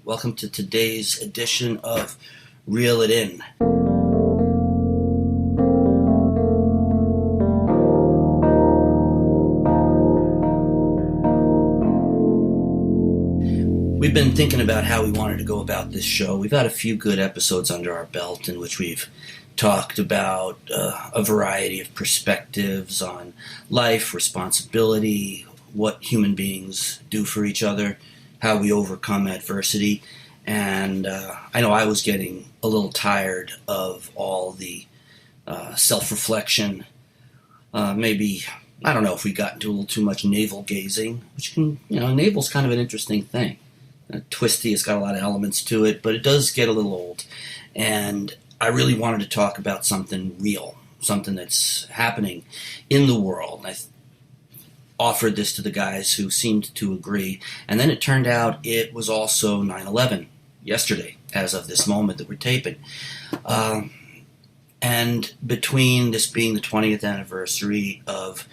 Welcome to today's edition of Reel It In. We've been thinking about how we wanted to go about this show. We've had a few good episodes under our belt in which we've talked about a variety of perspectives on life, responsibility, what human beings do for each other, how we overcome adversity. And I know I was getting a little tired of all the self-reflection. Maybe, I don't know if we got into a little too much navel gazing, which can, navel's kind of an interesting thing. Twisty, it's got a lot of elements to it, but it does get a little old. And I really wanted to talk about something real, something that's happening in the world. I offered this to the guys who seemed to agree, and then it turned out it was also 9/11 yesterday, as of this moment that we're taping. And between this being the 20th anniversary of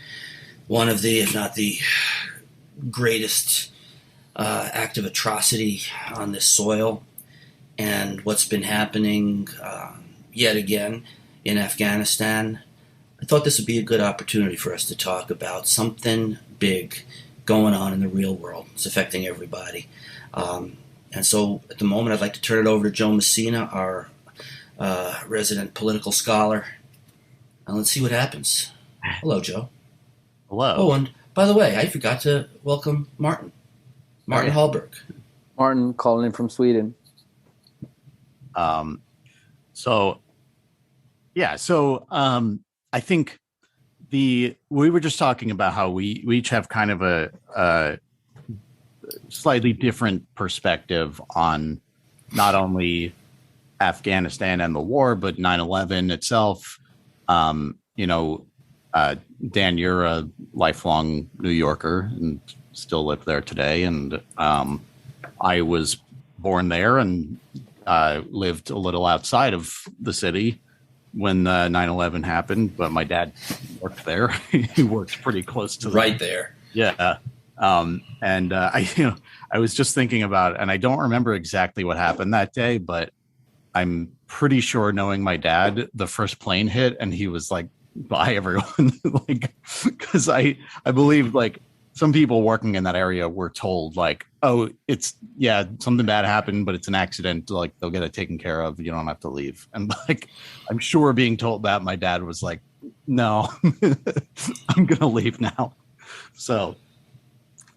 one of the, if not the greatest act of atrocity on this soil, and what's been happening yet again in Afghanistan, I thought this would be a good opportunity for us to talk about something big going on in the real world. It's affecting everybody. And so at the moment, I'd like to turn it over to Joe Messina, our resident political scholar. And let's see what happens. Hello, Joe. Hello. Oh, and by the way, I forgot to welcome Martin Hallberg. Martin calling in from Sweden. I think we were just talking about how we each have kind of a slightly different perspective on not only Afghanistan and the war, but 9/11 itself. Dan, you're a lifelong New Yorker and still live there today. And I was born there and lived a little outside of the city when 9/11 happened, but my dad worked there. He worked pretty close to right there. Yeah. I was just thinking about, and I don't remember exactly what happened that day, but I'm pretty sure, knowing my dad, the first plane hit and he was like, bye everyone. Because I believe some people working in that area were told oh, something bad happened, but it's an accident. They'll get it taken care of. You don't have to leave. And I'm sure being told that, my dad was like, no, I'm going to leave now. So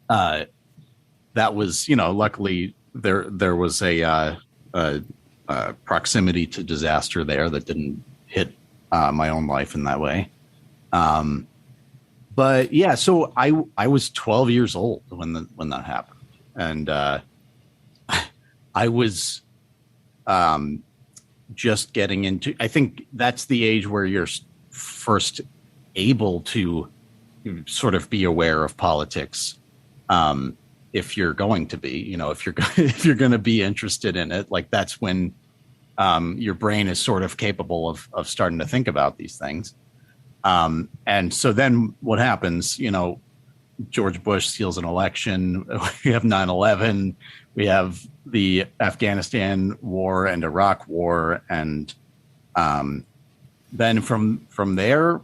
that was, luckily there was a proximity to disaster there that didn't hit my own life in that way. But yeah, so I was 12 years old when that happened, and I was just getting into. I think that's the age where you're first able to sort of be aware of politics, if you're going to be, if you're going to be interested in it. That's when your brain is sort of capable of starting to think about these things. And so then what happens, George Bush steals an election. We have 9/11. We have the Afghanistan war and Iraq war. And then from there,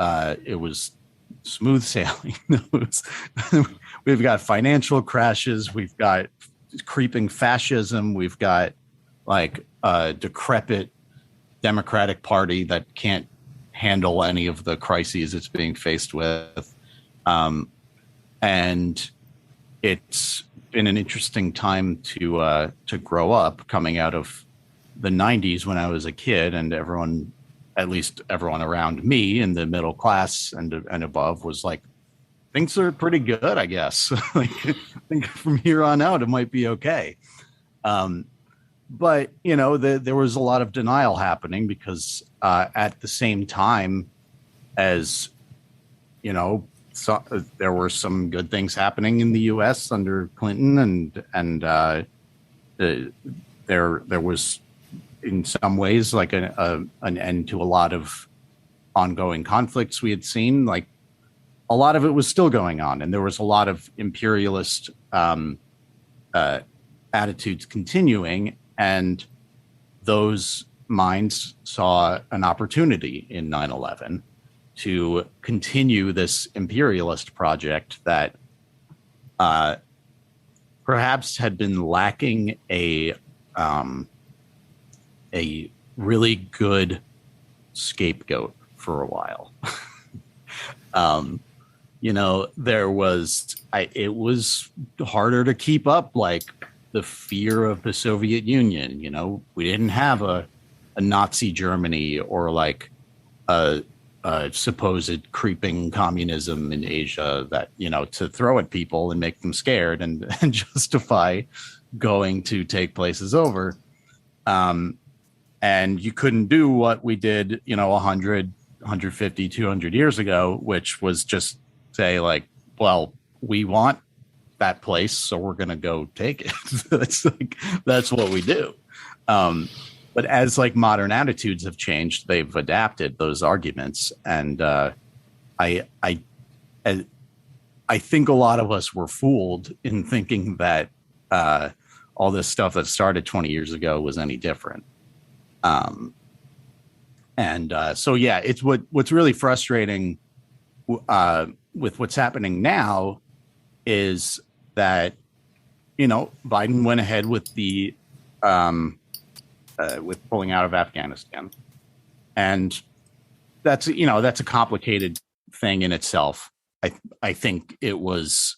it was smooth sailing. We've got financial crashes. We've got creeping fascism. We've got a decrepit Democratic Party that can't handle any of the crises it's being faced with. And it's been an interesting time to grow up, coming out of the 90s when I was a kid, and everyone, at least everyone around me in the middle class and above, was like, things are pretty good, I guess. I think from here on out, it might be okay. But, there was a lot of denial happening because at the same time as, so, there were some good things happening in the U.S. under Clinton, and there was, in some ways, an end to a lot of ongoing conflicts we had seen. A lot of it was still going on, and there was a lot of imperialist attitudes continuing, and those minds saw an opportunity in 9/11 to continue this imperialist project that perhaps had been lacking a really good scapegoat for a while. It was harder to keep up, like the fear of the Soviet Union. We didn't have a Nazi Germany or like a supposed creeping communism in Asia that, to throw at people and make them scared and justify going to take places over. And you couldn't do what we did, 100, 150, 200 years ago, which was just say like, well, we want that place, so we're going to go take it. That's what we do. But as like modern attitudes have changed, they've adapted those arguments. And I think a lot of us were fooled in thinking that all this stuff that started 20 years ago was any different. So it's what's really frustrating with what's happening now is that, Biden went ahead with the with pulling out of Afghanistan, and that's a complicated thing in itself. I think it was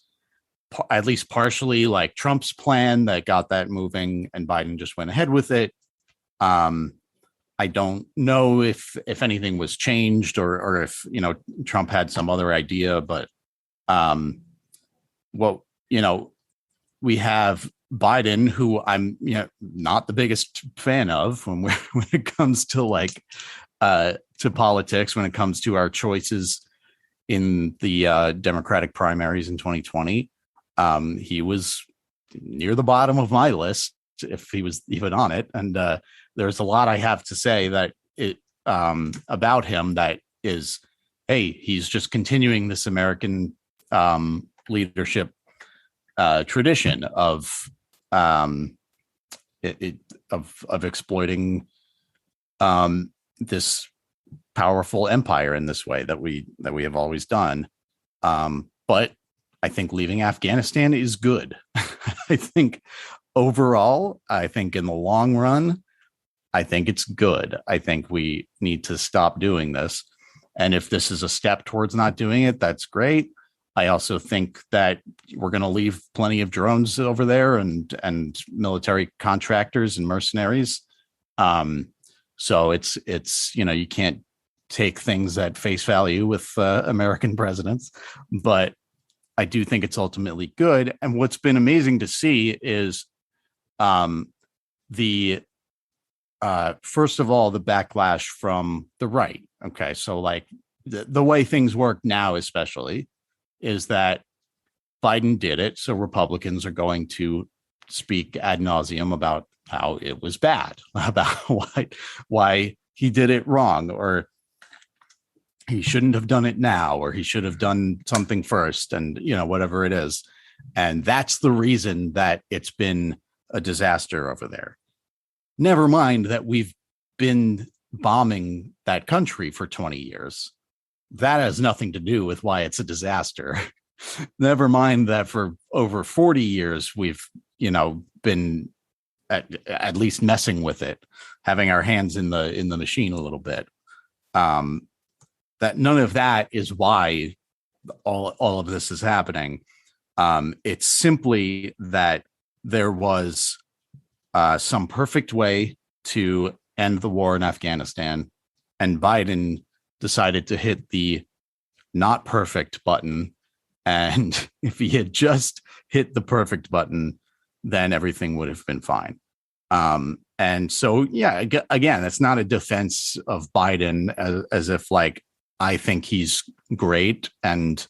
at least partially like Trump's plan that got that moving, and Biden just went ahead with it. I don't know if anything was changed or if, Trump had some other idea, but we have Biden, who I'm, not the biggest fan of when it comes to like to politics, when it comes to our choices in the Democratic primaries in 2020. He was near the bottom of my list if he was even on it, and there's a lot I have to say that about him that is, hey, he's just continuing this American leadership tradition of exploiting this powerful empire in this way that we have always done. But I think leaving Afghanistan is good. I think overall, I think in the long run, I think it's good. I think we need to stop doing this. And if this is a step towards not doing it, that's great. I also think that we're going to leave plenty of drones over there and military contractors and mercenaries. So it's you can't take things at face value with American presidents, but I do think it's ultimately good. And what's been amazing to see is first of all, the backlash from the right. Okay, so like the way things work now, especially, is that Biden did it, so Republicans are going to speak ad nauseum about how it was bad, about why he did it wrong, or he shouldn't have done it now, or he should have done something first, and whatever it is. And that's the reason that it's been a disaster over there. Never mind that we've been bombing that country for 20 years. That has nothing to do with why it's a disaster. Never mind that for over 40 years, we've, been at least messing with it, having our hands in the machine a little bit. That none of that is why all of this is happening. It's simply that there was some perfect way to end the war in Afghanistan, and Biden decided to hit the not perfect button. And if he had just hit the perfect button, then everything would have been fine. And so, yeah, again, it's not a defense of Biden as if like, I think he's great and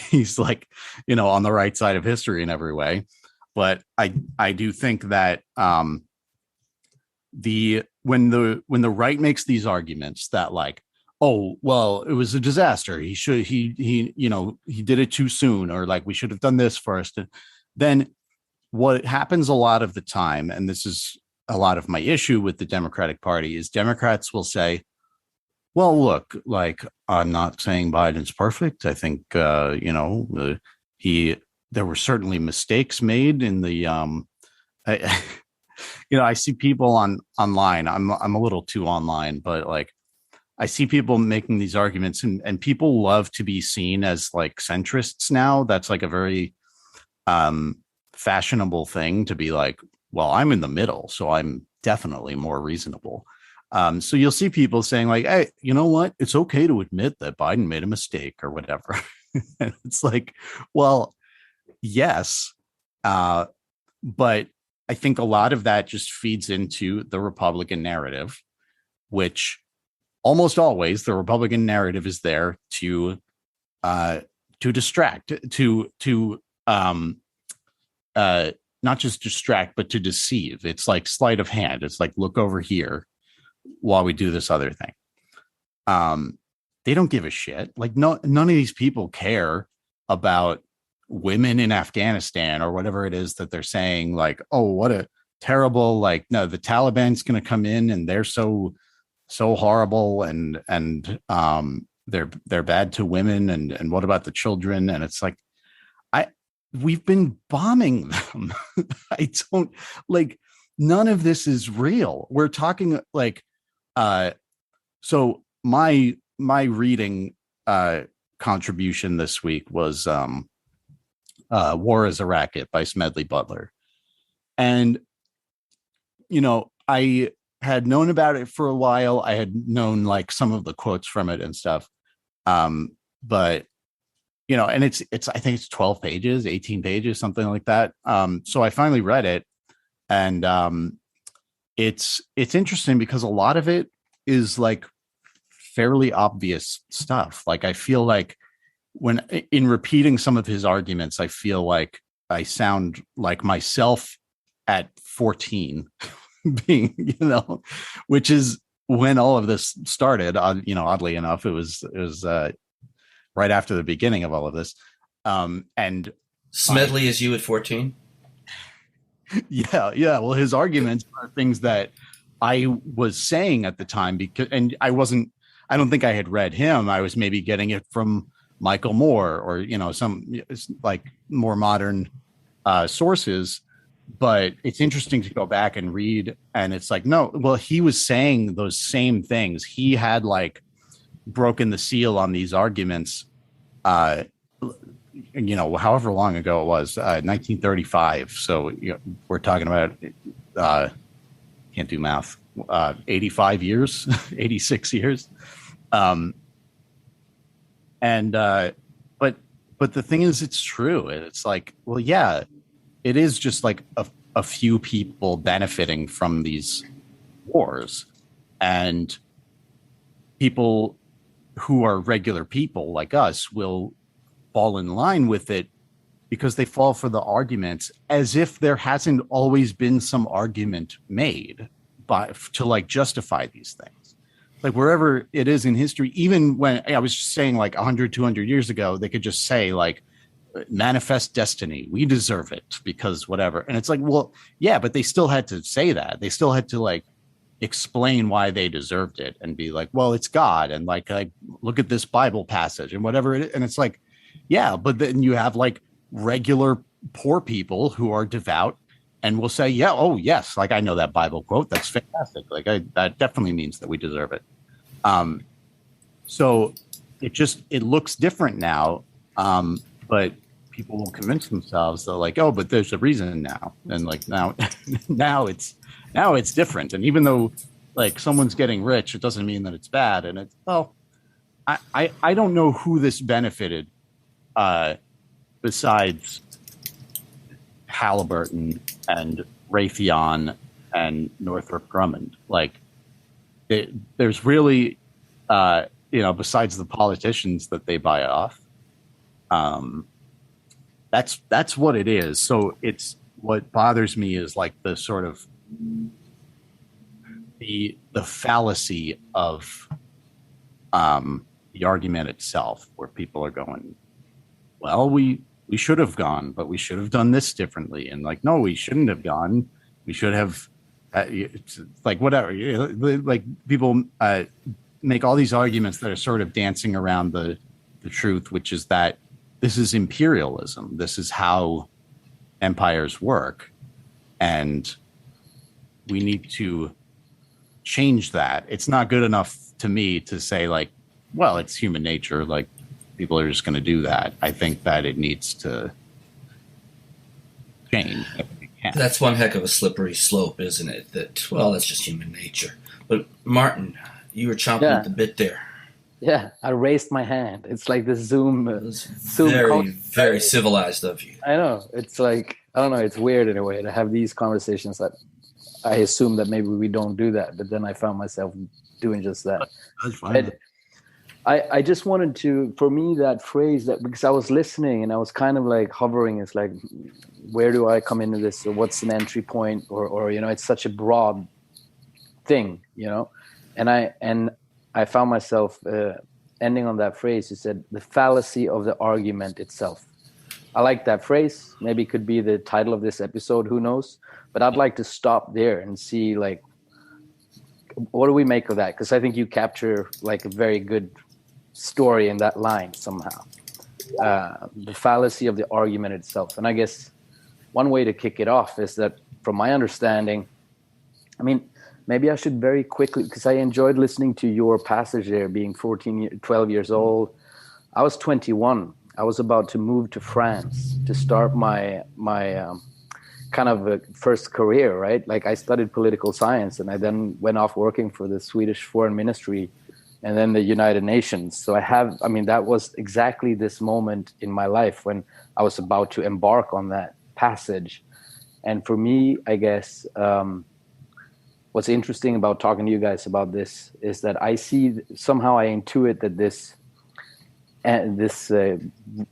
he's like, on the right side of history in every way. But I do think that when the right makes these arguments that like, oh, well, it was a disaster, he did it too soon, or like we should have done this first, then what happens a lot of the time, and this is a lot of my issue with the Democratic Party, is Democrats will say, well, look, like, I'm not saying Biden's perfect. I think, he, there were certainly mistakes made in the, I, I see people online. I'm a little too online, but like, I see people making these arguments, and people love to be seen as like centrists now. That's like a very fashionable thing to be like, well, I'm in the middle, so I'm definitely more reasonable. So you'll see people saying like, hey, you know what? It's okay to admit that Biden made a mistake or whatever. And it's like, well, yes. But I think a lot of that just feeds into the Republican narrative, which almost always the Republican narrative is there to distract, not just distract, but to deceive. It's like sleight of hand. It's like, look over here while we do this other thing. They don't give a shit. Like, none of these people care about women in Afghanistan or whatever it is that they're saying. Like, oh, what a terrible, like, no, the Taliban's going to come in and they're so horrible, and they're bad to women, and what about the children? And it's like, we've been bombing them. I don't, like, none of this is real. We're talking like, so my reading contribution this week was War is a Racket by Smedley Butler. And, I had known about it for a while. I had known like some of the quotes from it and stuff. But, and it's, I think it's 12 pages, 18 pages, something like that. So I finally read it, and it's interesting because a lot of it is like fairly obvious stuff. Like, I feel like when in repeating some of his arguments, I feel like I sound like myself at 14 being, which is when all of this started. Oddly enough, it was right after the beginning of all of this. And Smedley is you at 14? Yeah. Well, his arguments are things that I was saying at the time, and I don't think I had read him. I was maybe getting it from Michael Moore or, some like more modern sources. But it's interesting to go back and read, and it's like, no, well, he was saying those same things. He had like broken the seal on these arguments, however long ago it was, 1935. So we're talking about, can't do math, 85 years, 86 years. But the thing is, it's true. It's like, well, yeah, it is just like a few people benefiting from these wars, and people who are regular people like us will fall in line with it because they fall for the arguments, as if there hasn't always been some argument made to like justify these things. Like, wherever it is in history, even when I was just saying like 100, 200 years ago, they could just say like, manifest destiny, we deserve it because whatever. And it's like, well, yeah, but they still had to say that. They still had to like explain why they deserved it and be like, well, it's God, and like look at this Bible passage and whatever it is. And it's like, yeah, but then you have like regular poor people who are devout and will say, yeah, oh yes, like I know that Bible quote, that's fantastic, like that definitely means that we deserve it. So it looks different now, but people will convince themselves, they're like, oh, but there's a reason now, and like now now it's different. And even though like someone's getting rich, it doesn't mean that it's bad. And it's, well, I don't know who this benefited besides Halliburton and Raytheon and Northrop Grumman. Like, there's really, besides the politicians that they buy off, that's what it is. So it's, what bothers me is like the sort of the fallacy of the argument itself, where people are going, well, we we should have gone, but we should have done this differently. And like, no, we shouldn't have gone. We should have, it's like whatever. Like people make all these arguments that are sort of dancing around the truth, which is that this is imperialism. This is how empires work. And we need to change that. It's not good enough to me to say like, well, it's human nature. Like people are just going to do that. I think that it needs to change. That's one heck of a slippery slope, isn't it? That, well, that's just human nature. But Martin, you were chomping at the bit there. Yeah, I raised my hand. It's like the Zoom. Very civilized of you. I know. It's like, I don't know. It's weird in a way to have these conversations that I assume that maybe we don't do that, but then I found myself doing just that. That's fine. I just wanted to, for me, that phrase that, because I was listening and I was kind of like hovering, it's like, where do I come into this? Or what's an entry point? Or it's such a broad thing, and I found myself ending on that phrase. You said the fallacy of the argument itself. I like that phrase. Maybe it could be the title of this episode, who knows? But I'd like to stop there and see, like, what do we make of that? Because I think you capture like a very good story in that line somehow. The fallacy of the argument itself. And I guess one way to kick it off is that, from my understanding, I mean, maybe I should very quickly, because I enjoyed listening to your passage there, being 12 years old. I was 21. I was about to move to France to start my kind of first career, right? Like I studied political science and I then went off working for the Swedish Foreign Ministry and then the United Nations. So that was exactly this moment in my life when I was about to embark on that passage. And for me, I guess, what's interesting about talking to you guys about this is that I intuit that this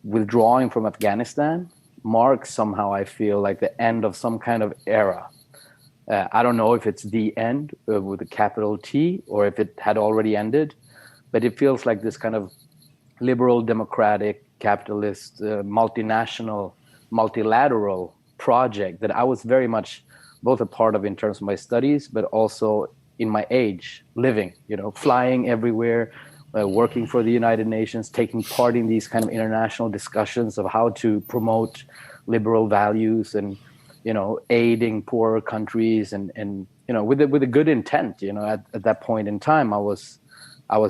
withdrawing from Afghanistan marks somehow, I feel like, the end of some kind of era. I don't know if it's the end with a capital T or if it had already ended, but it feels like this kind of liberal, democratic, capitalist, multinational, multilateral project that I was very much both a part of in terms of my studies, but also in my age, living, flying everywhere, working for the United Nations, taking part in these kind of international discussions of how to promote liberal values and, aiding poorer countries and with a good intent. At that point in time, I was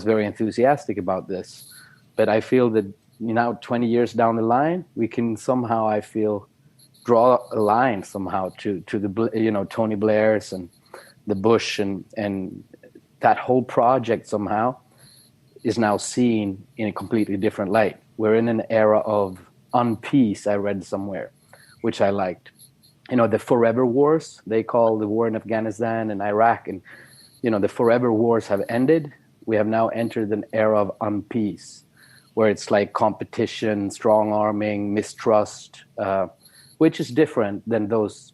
very enthusiastic about this. But I feel that now 20 years down the line, we can somehow, I feel, draw a line somehow to the Tony Blair's and the Bush and that whole project somehow is now seen in a completely different light. We're in an era of unpeace, I read somewhere, which I liked. The forever wars, they call the war in Afghanistan and Iraq, and the forever wars have ended. We have now entered an era of unpeace, where it's like competition, strong arming, mistrust, which is different than those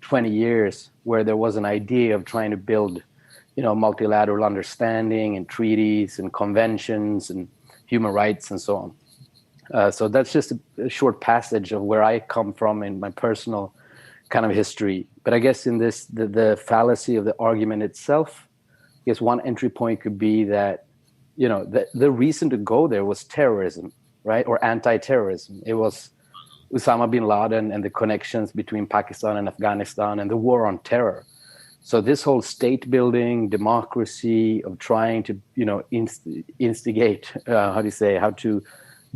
20 years where there was an idea of trying to build, multilateral understanding and treaties and conventions and human rights and so on. So that's just a short passage of where I come from in my personal kind of history. But I guess in this, the fallacy of the argument itself, I guess one entry point could be that, the reason to go there was terrorism, right? Or anti-terrorism. It was Osama bin Laden and the connections between Pakistan and Afghanistan and the war on terror. So this whole state building, democracy of trying to, instigate, how to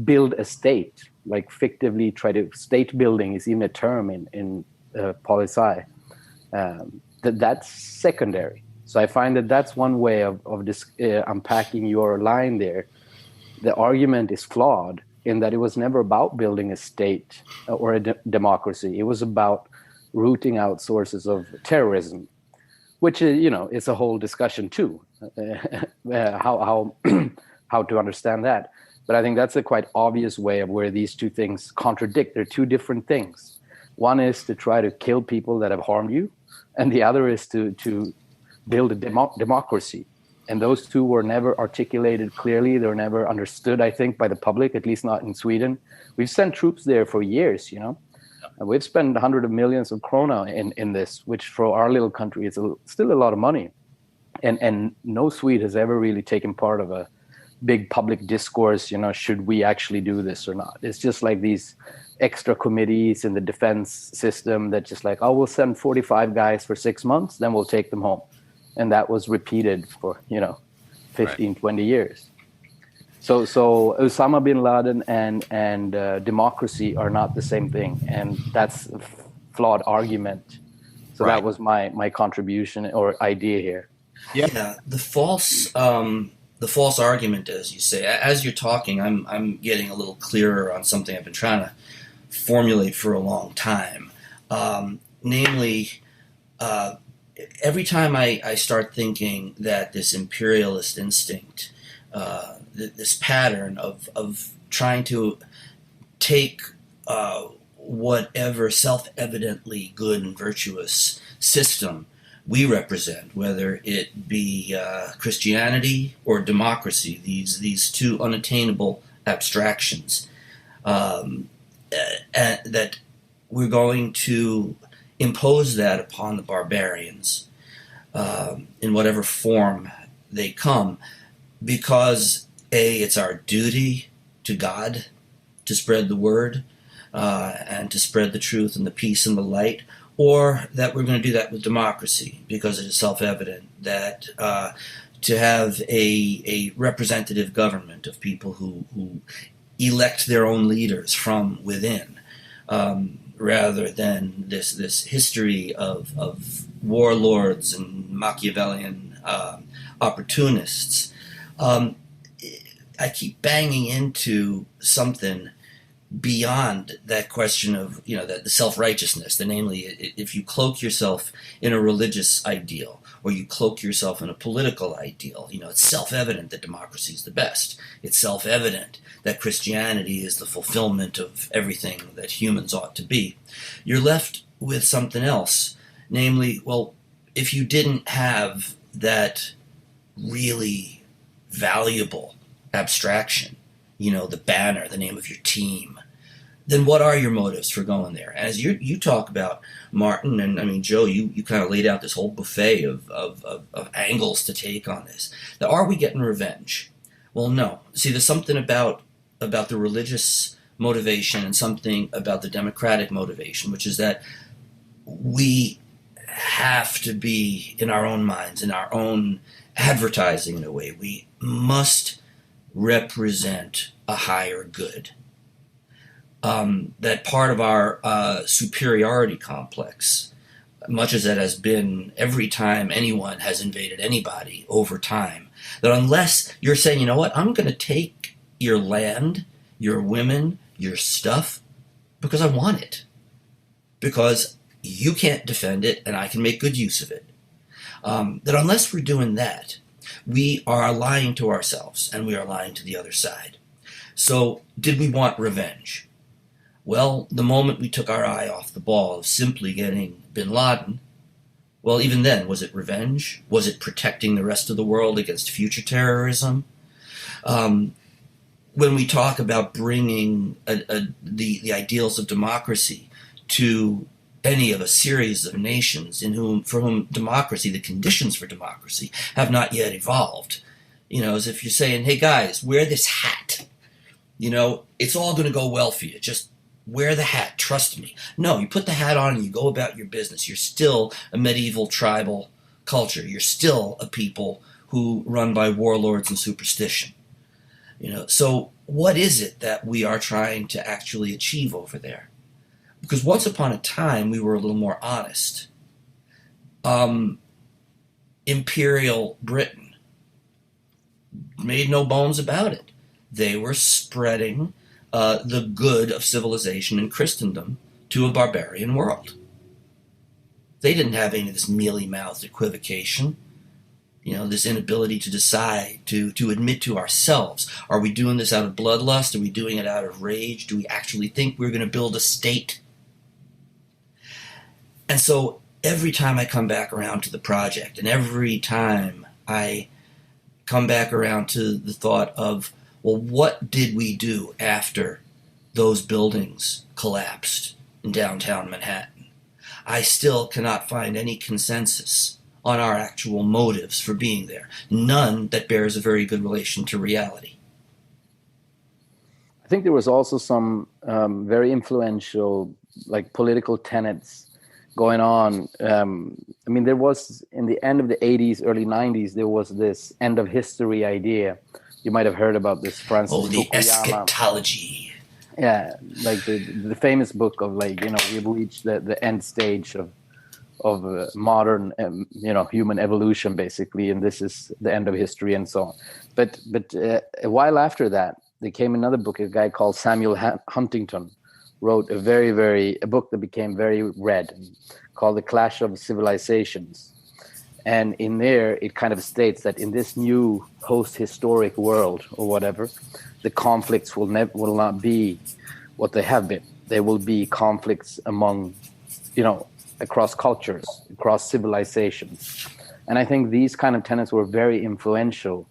build a state, like fictively state building is even a term in poli-sci. That's secondary. So I find that that's one way of unpacking your line there. The argument is flawed in that it was never about building a state or a democracy. It was about rooting out sources of terrorism, which is, it's a whole discussion too, how to understand that. But I think that's a quite obvious way of where these two things contradict. They're two different things. One is to try to kill people that have harmed you, and the other is to build a democracy. And those two were never articulated clearly. They were never understood, I think, by the public, at least not in Sweden. We've sent troops there for years, and we've spent hundreds of millions of krona in this, which for our little country is still a lot of money. And no Swede has ever really taken part of a big public discourse, should we actually do this or not? It's just like these extra committees in the defense system that just like, oh, we'll send 45 guys for 6 months, then we'll take them home. And that was repeated for, 15, right. 20 years. So Osama bin Laden and democracy are not the same thing. And that's a flawed argument. So right. That was my contribution or idea here. Yeah, the false argument, as you say. As you're talking, I'm getting a little clearer on something I've been trying to formulate for a long time. Namely, every time I start thinking that this imperialist instinct, this pattern of trying to take whatever self-evidently good and virtuous system we represent, whether it be Christianity or democracy, these two unattainable abstractions, and that we're going to impose that upon the barbarians in whatever form they come, because it's our duty to God to spread the word and to spread the truth and the peace and the light, or that we're going to do that with democracy because it is self-evident that to have a representative government of people who elect their own leaders from within, rather than this history of warlords and Machiavellian opportunists. I keep banging into something beyond that question of, the self-righteousness, namely, if you cloak yourself in a religious ideal or you cloak yourself in a political ideal, it's self-evident that democracy is the best. It's self-evident that Christianity is the fulfillment of everything that humans ought to be. You're left with something else, namely, well, if you didn't have that really valuable abstraction, the banner, the name of your team, then what are your motives for going there? As you talk about, Martin, and I mean, Joe, you kind of laid out this whole buffet of angles to take on this. Now, are we getting revenge? Well, no. See, there's something about the religious motivation and something about the democratic motivation, which is that we have to be, in our own minds, in our own advertising in a way, we must represent a higher good. That part of our superiority complex, much as it has been every time anyone has invaded anybody over time, that unless you're saying, you know what, I'm going to take your land, your women, your stuff, because I want it, because you can't defend it and I can make good use of it, that unless we're doing that, we are lying to ourselves and we are lying to the other side. So did we want revenge? Well, the moment we took our eye off the ball of simply getting bin Laden, well, even then, was it revenge? Was it protecting the rest of the world against future terrorism? When we talk about bringing the ideals of democracy to any of a series of nations for whom democracy, the conditions for democracy, have not yet evolved, as if you're saying, hey guys, wear this hat. It's all going to go well for you. Just wear the hat, trust me. No, you put the hat on and you go about your business. You're still a medieval tribal culture. You're still a people who run by warlords and superstition. So what is it that we are trying to actually achieve over there? Because once upon a time, we were a little more honest. Imperial Britain made no bones about it. They were spreading the good of civilization and Christendom to a barbarian world. They didn't have any of this mealy-mouthed equivocation, this inability to decide, to admit to ourselves, are we doing this out of bloodlust? Are we doing it out of rage? Do we actually think we're going to build a state? And so every time I come back around to the project, and every time I come back around to the thought of, well, what did we do after those buildings collapsed in downtown Manhattan? I still cannot find any consensus on our actual motives for being there. None that bears a very good relation to reality. I think there was also some very influential, like, political tenets going on. I mean, there was, in the end of the 80s, early 90s, there was this end of history idea. You might have heard about this, Francis the Fukuyama. eschatology. Yeah, like the famous book of, like, we've reached the end stage of modern human evolution, basically, and this is the end of history and so on. But a while after that, there came another book. A guy called Samuel Huntington wrote a book that became very read, called The Clash of Civilizations. And in there, it kind of states that in this new post-historic world, or whatever, the conflicts will not be what they have been. They will be conflicts among, across cultures, across civilizations. And I think these kind of tenets were very influential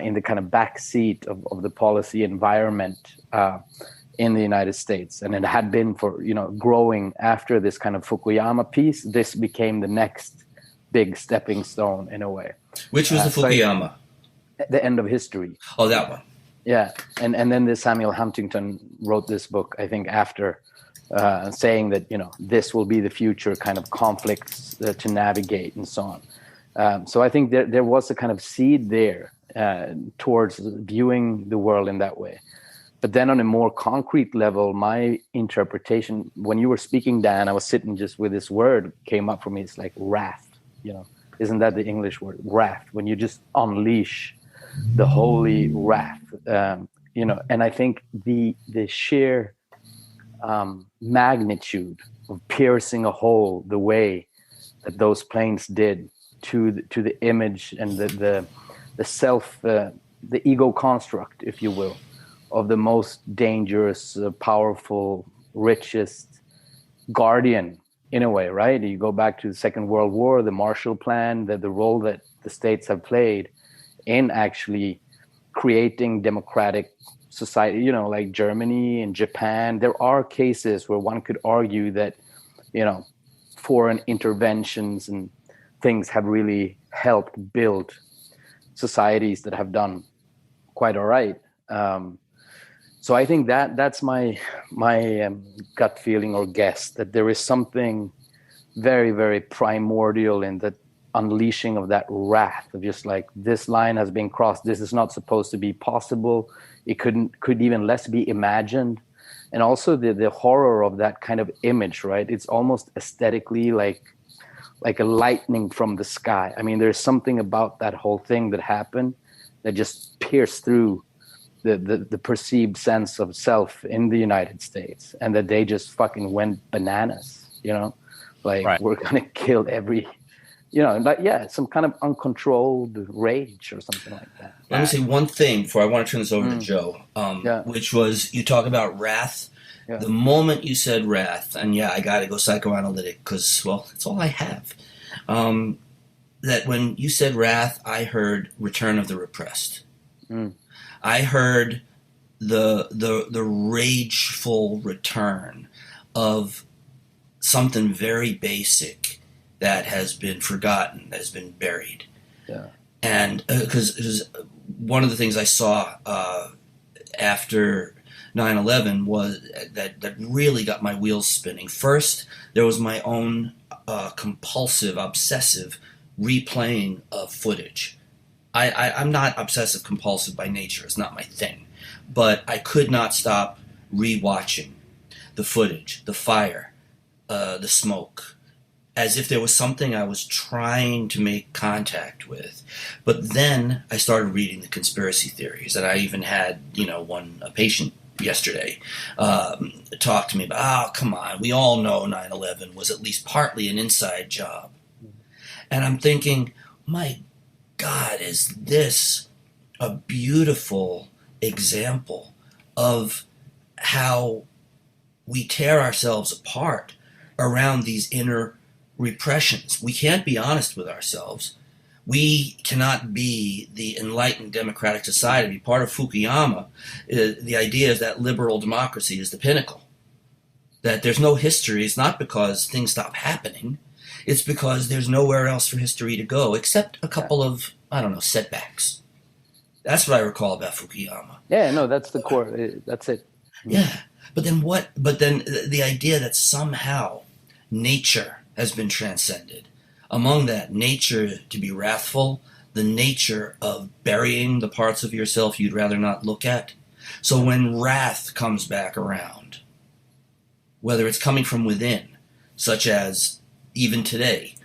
in the kind of backseat of the policy environment in the United States. And it had been for, growing after this kind of Fukuyama piece. This became the next big stepping stone, in a way. Which was the Fukuyama? The End of History. Oh, that one. Yeah. And then this Samuel Huntington wrote this book, I think, after, saying that, this will be the future kind of conflicts to navigate and so on. So I think there was a kind of seed there towards viewing the world in that way. But then on a more concrete level, my interpretation, when you were speaking, Dan, I was sitting just with this word came up for me. It's like wrath, isn't that the English word, wrath? When you just unleash the holy wrath, and I think the sheer magnitude of piercing a hole the way that those planes did to the image and the self, the ego construct, if you will, of the most dangerous, powerful, richest guardian, in a way, right? You go back to the Second World War, the Marshall Plan, the role that the states have played in actually creating democratic society, like Germany and Japan. There are cases where one could argue that, foreign interventions and things have really helped build societies that have done quite all right. So I think that's my gut feeling or guess, that there is something very, very primordial in the unleashing of that wrath of just like, this line has been crossed. This is not supposed to be possible. It could even less be imagined. And also the horror of that kind of image, right? It's almost aesthetically like a lightning from the sky. I mean, there's something about that whole thing that happened that just pierced through the perceived sense of self in the United States, and that they just fucking went bananas, right. We're going to kill every, some kind of uncontrolled rage or something like that. Let me say one thing before I want to turn this over to Joe, which was, you talk about wrath. Yeah. The moment you said wrath, and I got to go psychoanalytic because, well, it's all I have. That when you said wrath, I heard Return of the Repressed. I heard the rageful return of something very basic that has been forgotten, that has been buried. Yeah. And because one of the things I saw after 9/11 was that really got my wheels spinning. First, there was my own compulsive, obsessive replaying of footage. I'm not obsessive compulsive by nature. It's not my thing. But I could not stop rewatching the footage, the fire, the smoke, as if there was something I was trying to make contact with. But then I started reading the conspiracy theories, and I even had, a patient yesterday talk to me about, oh, come on, we all know 9/11 was at least partly an inside job. And I'm thinking, my God, is this a beautiful example of how we tear ourselves apart around these inner repressions. We can't be honest with ourselves. We cannot be the enlightened democratic society. Part of Fukuyama, the idea is that liberal democracy is the pinnacle. That there's no history. It's not because things stop happening. It's because there's nowhere else for history to go except a couple of, I don't know, setbacks. That's what I recall about Fukuyama. Yeah, no, that's the core. That's it. Yeah. But then what? But then the idea that somehow nature has been transcended. Among that, nature to be wrathful, the nature of burying the parts of yourself you'd rather not look at. So when wrath comes back around, whether it's coming from within, such as even today,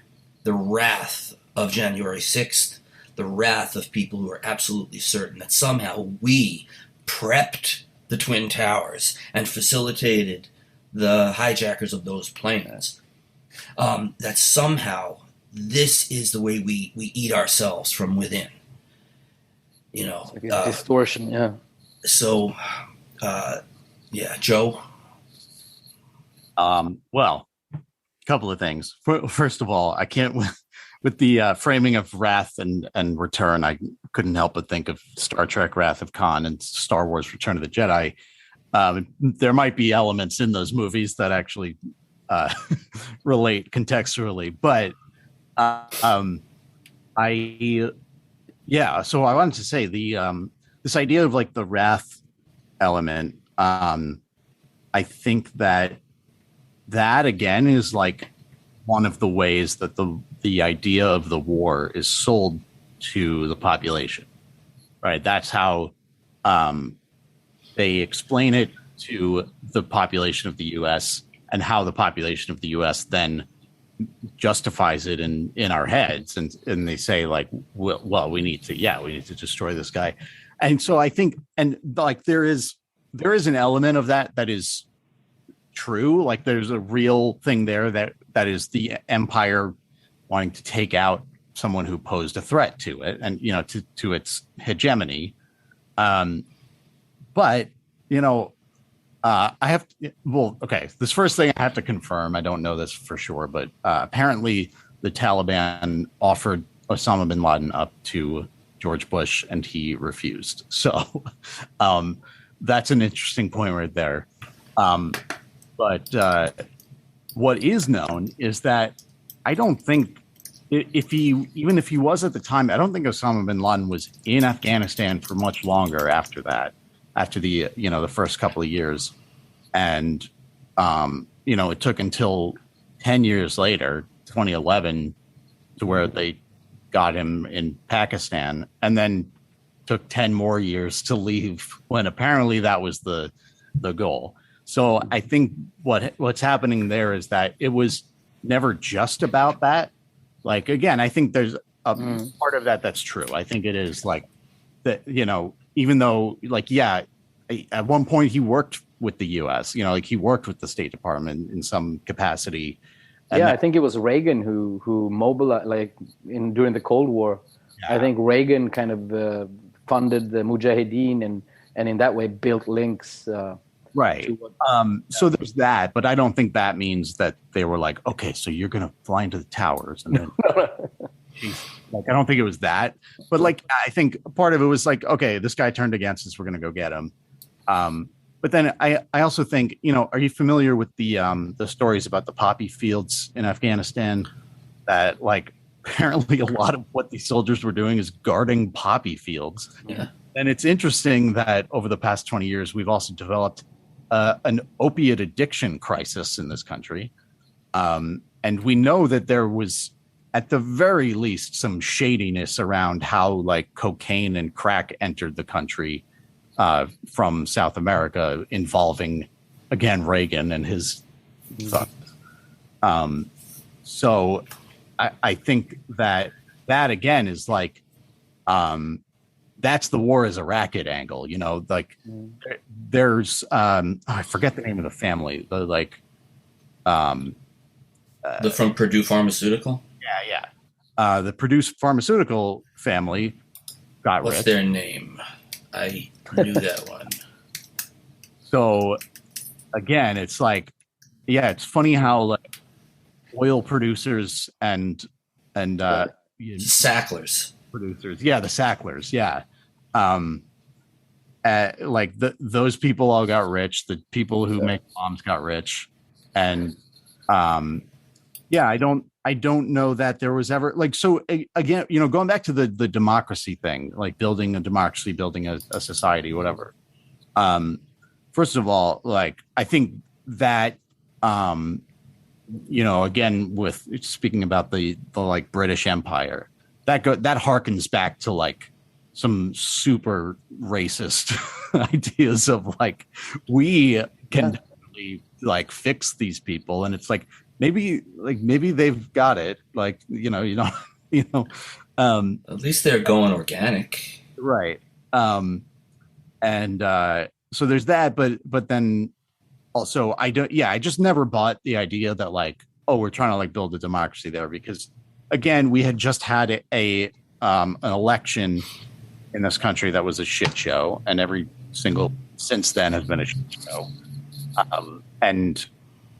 the wrath of January 6th, the wrath of people who are absolutely certain that somehow we prepped the Twin Towers and facilitated the hijackers of those planes, that somehow this is the way we eat ourselves from within. You know, Like a distortion, yeah. So, yeah, Joe. Well, a couple of things. First of all, I can't with the framing of Wrath and Return. I couldn't help but think of Star Trek: Wrath of Khan and Star Wars: Return of the Jedi. There might be elements in those movies that actually relate contextually, but so I wanted to say this idea of like the wrath element. I think that again is like one of the ways that the idea of the war is sold to the population, right? That's how they explain it to the population of the U.S. and how the population of the U.S. then justifies it in our heads, and they say like, well, we need to destroy this guy. And so I think, and like there is an element of that is true. Like there's a real thing there that is the empire wanting to take out someone who posed a threat to it and, you know, to its hegemony. But, you know, this first thing I have to confirm, I don't know this for sure, but apparently the Taliban offered Osama bin Laden up to George Bush and he refused. So that's an interesting point right there. But what is known is that I don't think if he was at the time, I don't think Osama bin Laden was in Afghanistan for much longer after that, after the first couple of years. And, it took until 10 years later, 2011, to where they got him in Pakistan, and then took 10 more years to leave when apparently that was the goal. So I think what's happening there is that it was never just about that. Like, again, I think there's a part of that's true. I think it is like that, even though like, yeah, at one point he worked with the U.S., like he worked with the State Department in some capacity. And I think it was Reagan who mobilized, like during the Cold War. Yeah. I think Reagan kind of funded the Mujahideen and in that way built links. Right. So there's that, but I don't think that means that they were like, okay, so you're going to fly into the towers. And then, like, I don't think it was that, but like, I think part of it was like, okay, this guy turned against us. We're going to go get him. But then I also think, are you familiar with the stories about the poppy fields in Afghanistan? That like apparently a lot of what these soldiers were doing is guarding poppy fields. Yeah. And it's interesting that over the past 20 years, we've also developed an opiate addiction crisis in this country. And we know that there was, at the very least, some shadiness around how like cocaine and crack entered the country from South America, involving, again, Reagan and his thugs. So I think that again is like, that's the war as a racket angle, like there's, I forget the name of the family, the from Purdue Pharmaceutical. Yeah. The Purdue Pharmaceutical family got What's rich. Their name? I knew that one. So again, it's like, yeah, it's funny how like oil producers and Sacklers. Producers. Yeah, the Sacklers. Yeah. Like those people all got rich. The people who make bombs got rich. And yeah, I don't know that there was ever like, so again, going back to the democracy thing, like building a democracy, building a society, whatever. First of all, like, I think that, again, with speaking about the like British Empire, that harkens back to like some super racist ideas of like, we can definitely like fix these people. And it's like, maybe they've got it. Like, at least they're going organic. Right. So there's that, but then also I just never bought the idea that like, oh, we're trying to like build a democracy there, because again, we had just had an election in this country that was a shit show, and every single since then has been a shit show. And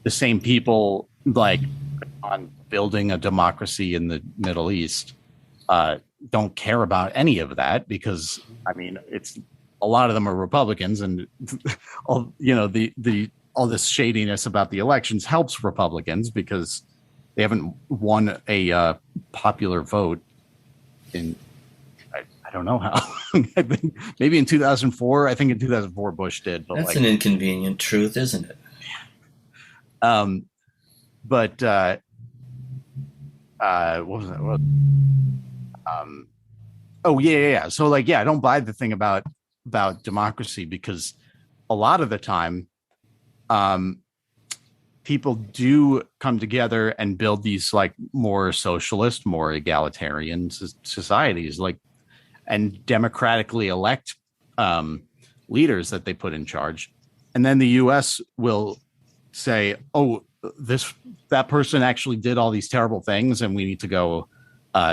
the same people like on building a democracy in the Middle East don't care about any of that, because I mean, it's a lot of them are Republicans, and all all this shadiness about the elections helps Republicans because they haven't won a popular vote in I don't know how. I think maybe in 2004. I think in 2004 Bush did. But that's like, an inconvenient truth, isn't it? But what was that? Oh yeah. So like, yeah, I don't buy the thing about democracy, because a lot of the time, people do come together and build these like more socialist, more egalitarian societies, like, and democratically elect leaders that they put in charge, and then the U.S. will say, "Oh, that person actually did all these terrible things, and we need to go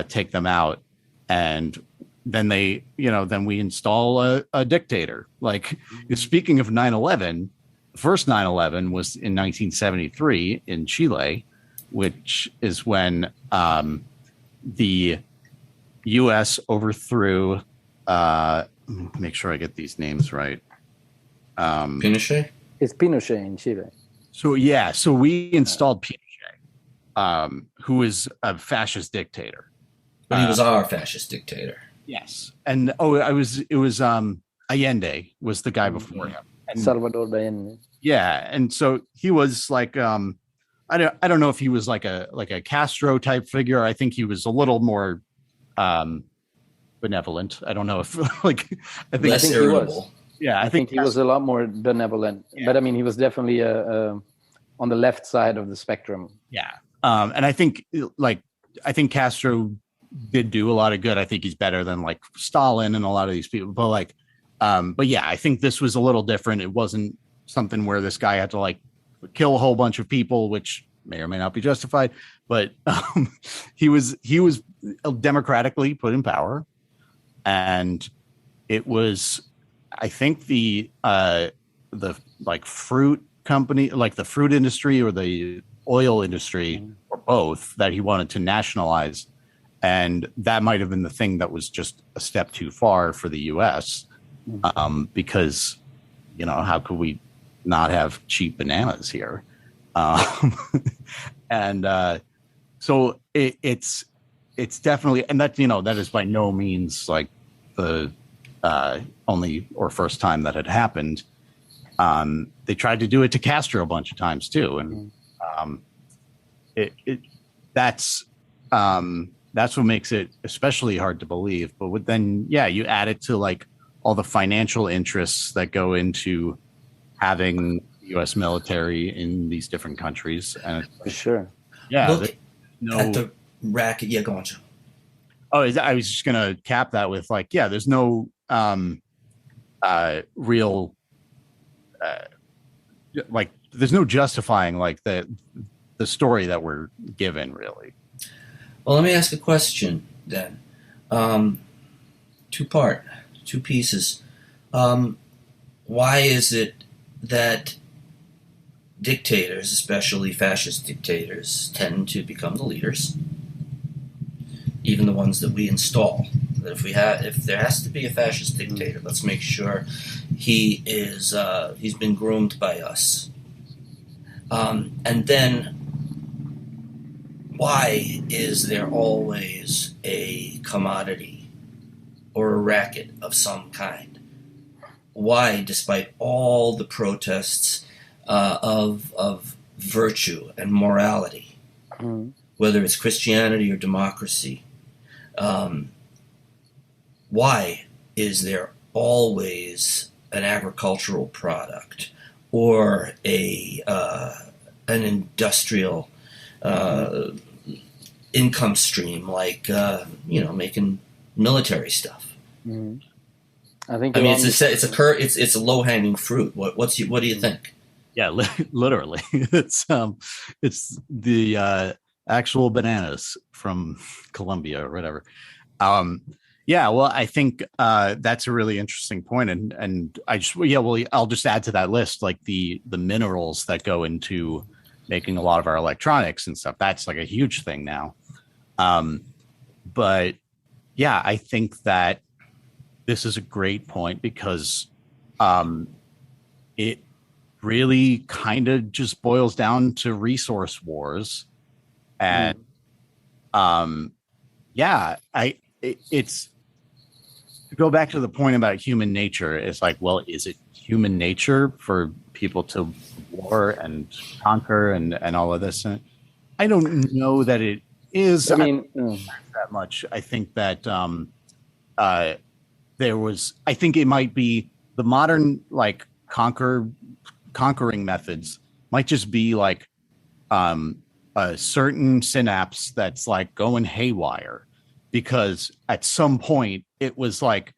take them out." And then then we install a dictator. Like, speaking of 9/11, the first 9/11 was in 1973 in Chile, which is when the U.S. overthrew. Make sure I get these names right. Pinochet. It's Pinochet in Chile. So we installed Pinochet, who is a fascist dictator. But he was our fascist dictator. Yes, and it was Allende was the guy before him. And, Salvador Allende. Yeah, and so he was like, I don't know if he was like a Castro type figure. I think he was a little more benevolent. I don't know if like I think less irritable. Yeah, I think he was a lot more benevolent. Yeah. But I mean, he was definitely on the left side of the spectrum. Yeah, and I think Castro did do a lot of good. I think he's better than like Stalin and a lot of these people. But yeah, I think this was a little different. It wasn't something where this guy had to like kill a whole bunch of people, which may or may not be justified. But he was democratically put in power, and it was, I think, the like fruit company, like the fruit industry or the oil industry, or both, that he wanted to nationalize. And that might have been the thing that was just a step too far for the U.S. Because, how could we not have cheap bananas here? And so it's definitely, and that, that is by no means like the only or first time that had happened. They tried to do it to Castro a bunch of times too. And that's what makes it especially hard to believe. But then, you add it to like all the financial interests that go into having U.S. military in these different countries. And for sure. Yeah. Look at the racket. Yeah, go on, Joe. Oh, I was just going to cap that with like, there's no real, like, there's no justifying like the story that we're given, really. Well, let me ask a question then. Two pieces. Why is it that dictators, especially fascist dictators, tend to become the leaders? even the ones that we install. That if there has to be a fascist dictator, let's make sure he's been groomed by us. And then, why is there always a commodity or a racket of some kind? Why, despite all the protests of virtue and morality, whether it's Christianity or democracy, why is there always an agricultural product or an industrial income stream like making military stuff? I think. I mean, it's a low hanging fruit. What do you think? Yeah, literally, it's the actual bananas from Colombia or whatever. Yeah, well, I think that's a really interesting point, and I'll just add to that list, like the minerals that go into making a lot of our electronics and stuff. That's like a huge thing now. But yeah, I think that this is a great point because it really kind of just boils down to resource wars, and it's to go back to the point about human nature. It's like, well, is it human nature for people to war and conquer and all of this? And I don't know that it is. I mean, that much. I think that I think it might be the modern like conquering methods might just be like a certain synapse that's like going haywire, because at some point it was like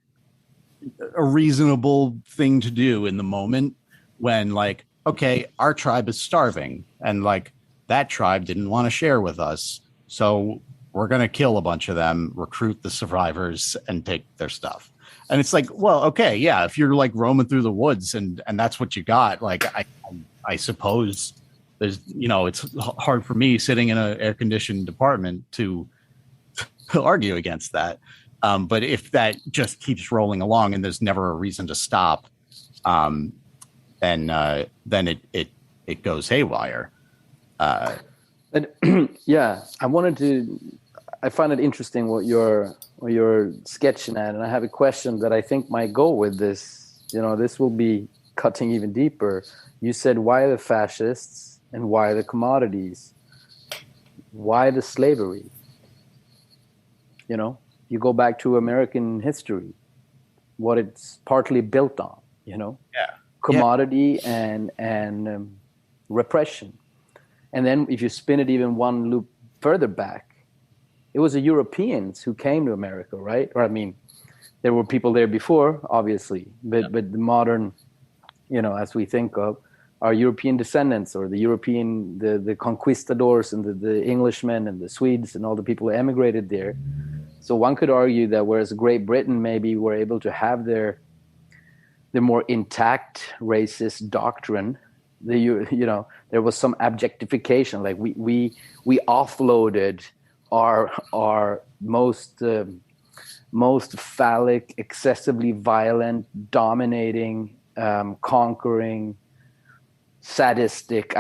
a reasonable thing to do in the moment when, like, okay, our tribe is starving and like that tribe didn't want to share with us, so we're going to kill a bunch of them, recruit the survivors, and take their stuff. And it's like, well, okay, yeah, if you're like roaming through the woods and that's what you got, like I suppose there's, it's hard for me sitting in an air-conditioned apartment to argue against that. But if that just keeps rolling along and there's never a reason to stop, then it goes haywire. And yeah, I find it interesting what you're sketching at, and I have a question that I think might go with this. This will be cutting even deeper. You said, why the fascists and why the commodities? Why the slavery? You go back to American history, what it's partly built on, commodity and repression. And then if you spin it even one loop further back, it was the Europeans who came to America, right? Or I mean, there were people there before, obviously, but the modern, as we think of, our European descendants, or the conquistadors and the Englishmen and the Swedes and all the people who emigrated there. So one could argue that whereas Great Britain maybe were able to have their more intact racist doctrine, there was some objectification. Like we offloaded our most phallic, excessively violent, dominating, conquering, sadistic,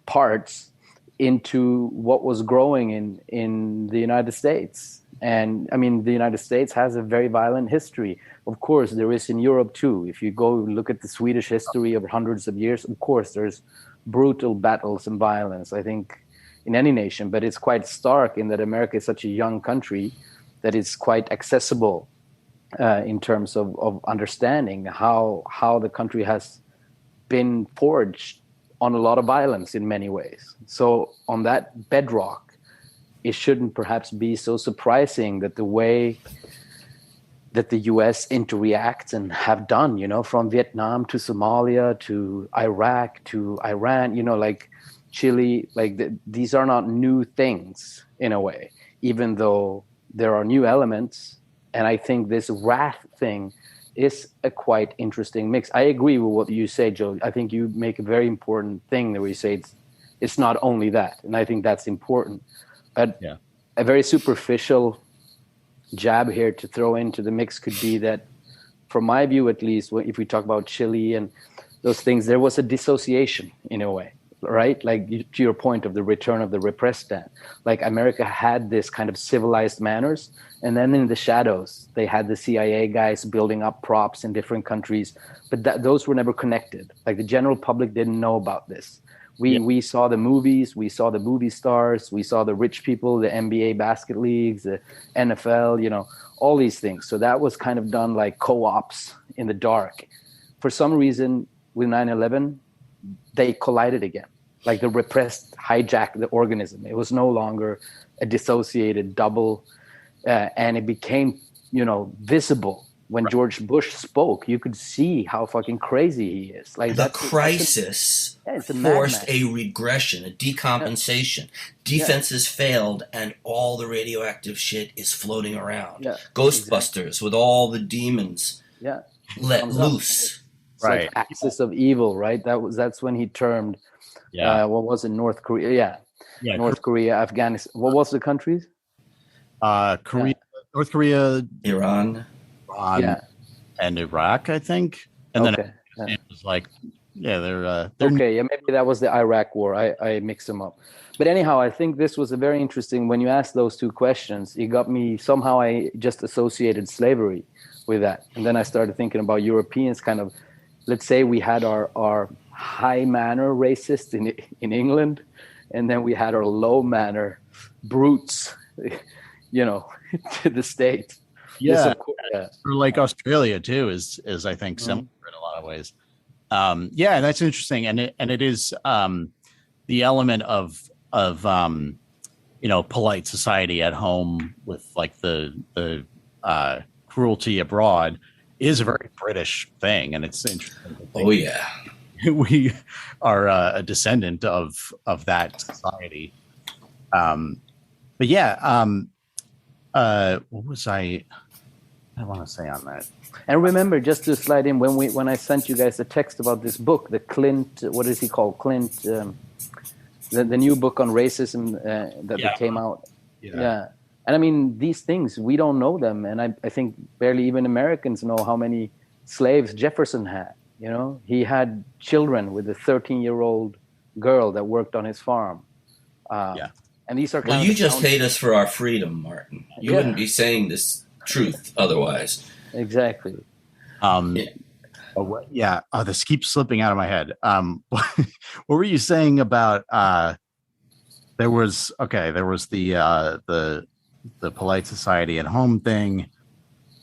parts into what was growing in the United States. And I mean, the United States has a very violent history. Of course, there is in Europe too. If you go look at the Swedish history of hundreds of years, of course, there's brutal battles and violence, I think, in any nation. But it's quite stark in that America is such a young country that it's quite accessible in terms of understanding how the country has been forged on a lot of violence in many ways. So on that bedrock, it shouldn't perhaps be so surprising that the way that the US interacts and have done, from Vietnam to Somalia to Iraq to Iran, like Chile, like these are not new things in a way, even though there are new elements. And I think this wrath thing is a quite interesting mix. I agree with what you say, Joe. I think you make a very important thing where you say it's not only that. And I think that's important. But a very superficial jab here to throw into the mix could be that, from my view at least, if we talk about Chile and those things, there was a dissociation in a way, right? Like to your point of the return of the repressed stand. Like America had this kind of civilized manners, and then in the shadows, they had the CIA guys building up props in different countries, but those were never connected. Like the general public didn't know about this. We saw the movies, we saw the movie stars, we saw the rich people, the NBA basket leagues, the NFL, you know, all these things. So that was kind of done like co-ops in the dark. For some reason, with 9/11, they collided again. Like the repressed hijacked the organism. It was no longer a dissociated double, and it became, you know, visible. When George Bush spoke, you could see how fucking crazy he is. Like the crisis forced a regression, a decompensation. Defenses failed, and all the radioactive shit is floating around. Ghostbusters with all the demons let loose. It's like axis of evil, right? That's when he termed. What was it? North Korea. North Korea, Afghanistan. What was the countries? Korea, North Korea, Iran. And Iraq, I think. And then it was like, they're okay. Yeah, maybe that was the Iraq war. I mixed them up. But anyhow, I think this was a very interesting. When you asked those two questions, it got me. Somehow I just associated slavery with that, and then I started thinking about Europeans. Kind of, let's say we had our high manner racists in England, and then we had our low manner brutes, you know, to the States. Or like Australia too is I think similar in a lot of ways. That's interesting, and it is the element of you know, polite society at home with like the cruelty abroad is a very British thing, and it's interesting. Oh yeah, we are a descendant of that society. But what was I want to say on that? And remember, just to slide in, when I sent you guys a text about this book, the Clint, what is he called? Clint, the new book on racism that came out. Yeah. And I mean, these things, we don't know them. And I think barely even Americans know how many slaves Jefferson had. You know, he had children with a 13-year-old girl that worked on his farm. And these are you just hate us for our freedom, Martin. You wouldn't be saying this truth otherwise. Exactly. This keeps slipping out of my head. What were you saying about there was the polite society at home thing,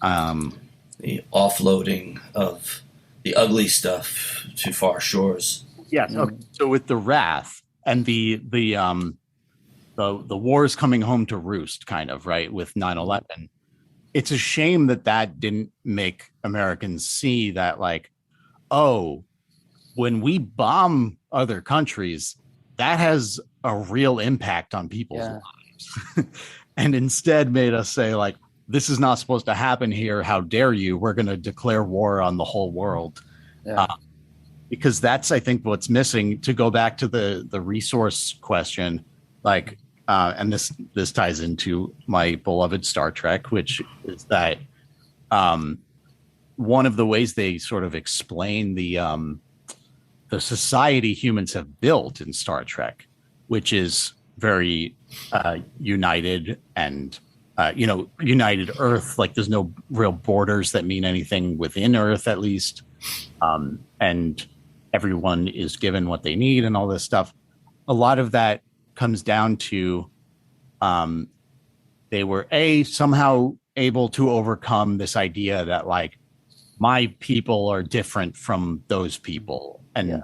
the offloading of the ugly stuff to far shores. Yes. Okay. So with the wrath and the wars coming home to roost, kind of, right, with 9/11. It's a shame that didn't make Americans see that, like, oh, when we bomb other countries, that has a real impact on people's lives. And instead made us say, like, this is not supposed to happen here. How dare you? We're going to declare war on the whole world. Because that's, I think, what's missing. To go back to the resource question, like, and this ties into my beloved Star Trek, which is that one of the ways they sort of explain the society humans have built in Star Trek, which is very united and united Earth. Like there's no real borders that mean anything within Earth, at least, and everyone is given what they need and all this stuff. A lot of that comes down to they were somehow able to overcome this idea that, like, my people are different from those people and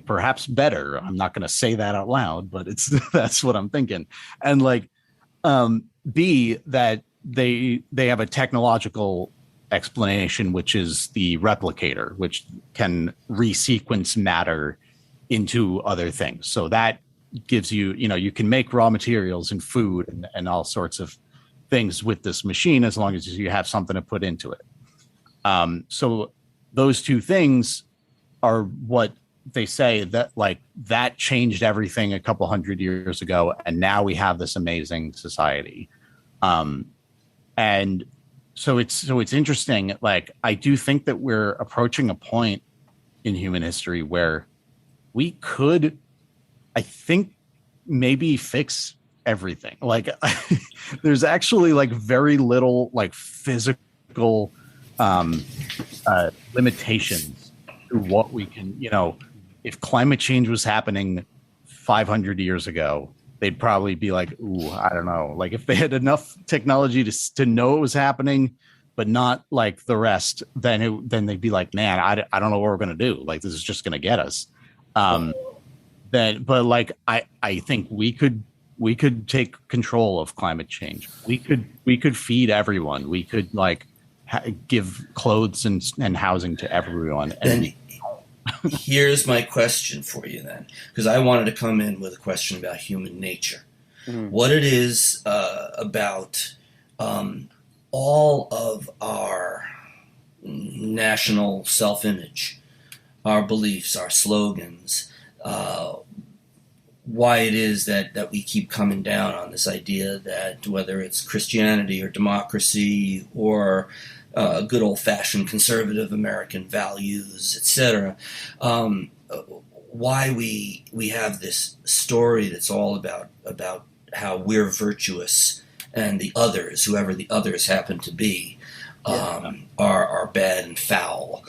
perhaps better. I'm not going to say that out loud, but that's what I'm thinking. And like B, that they have a technological explanation, which is the replicator, which can resequence matter into other things. So that gives you, you can make raw materials and food and all sorts of things with this machine, as long as you have something to put into it. So those two things are what they say that like that changed everything a couple hundred years ago, and now we have this amazing society. And so it's interesting. Like I do think that we're approaching a point in human history where we could, I think, maybe fix everything. Like there's actually like very little like physical limitations to what we can, if climate change was happening 500 years ago, they'd probably be like, ooh, I don't know. Like if they had enough technology to know it was happening, but not like the rest, then they'd be like, man, I don't know what we're going to do. Like, this is just going to get us. But like, I think we could take control of climate change. We could feed everyone. We could like give clothes and housing to everyone. And here's my question for you then, because I wanted to come in with a question about human nature. Mm-hmm. What it is about all of our national self-image, our beliefs, our slogans, why it is that we keep coming down on this idea that whether it's Christianity or democracy or good old-fashioned conservative American values, etc., why we have this story that's all about how we're virtuous and the others, whoever the others happen to be, are bad and foul.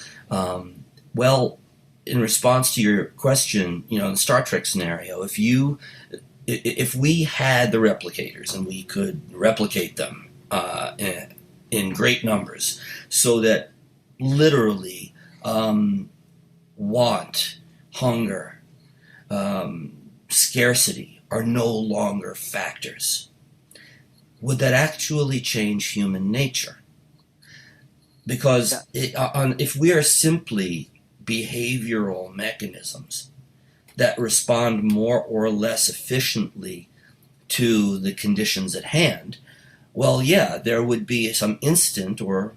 Well, in response to your question, in the Star Trek scenario, if we had the replicators and we could replicate them in great numbers, so that literally want, hunger, scarcity are no longer factors, would that actually change human nature? Because if we are simply behavioral mechanisms that respond more or less efficiently to the conditions at hand, well, yeah, there would be some instant or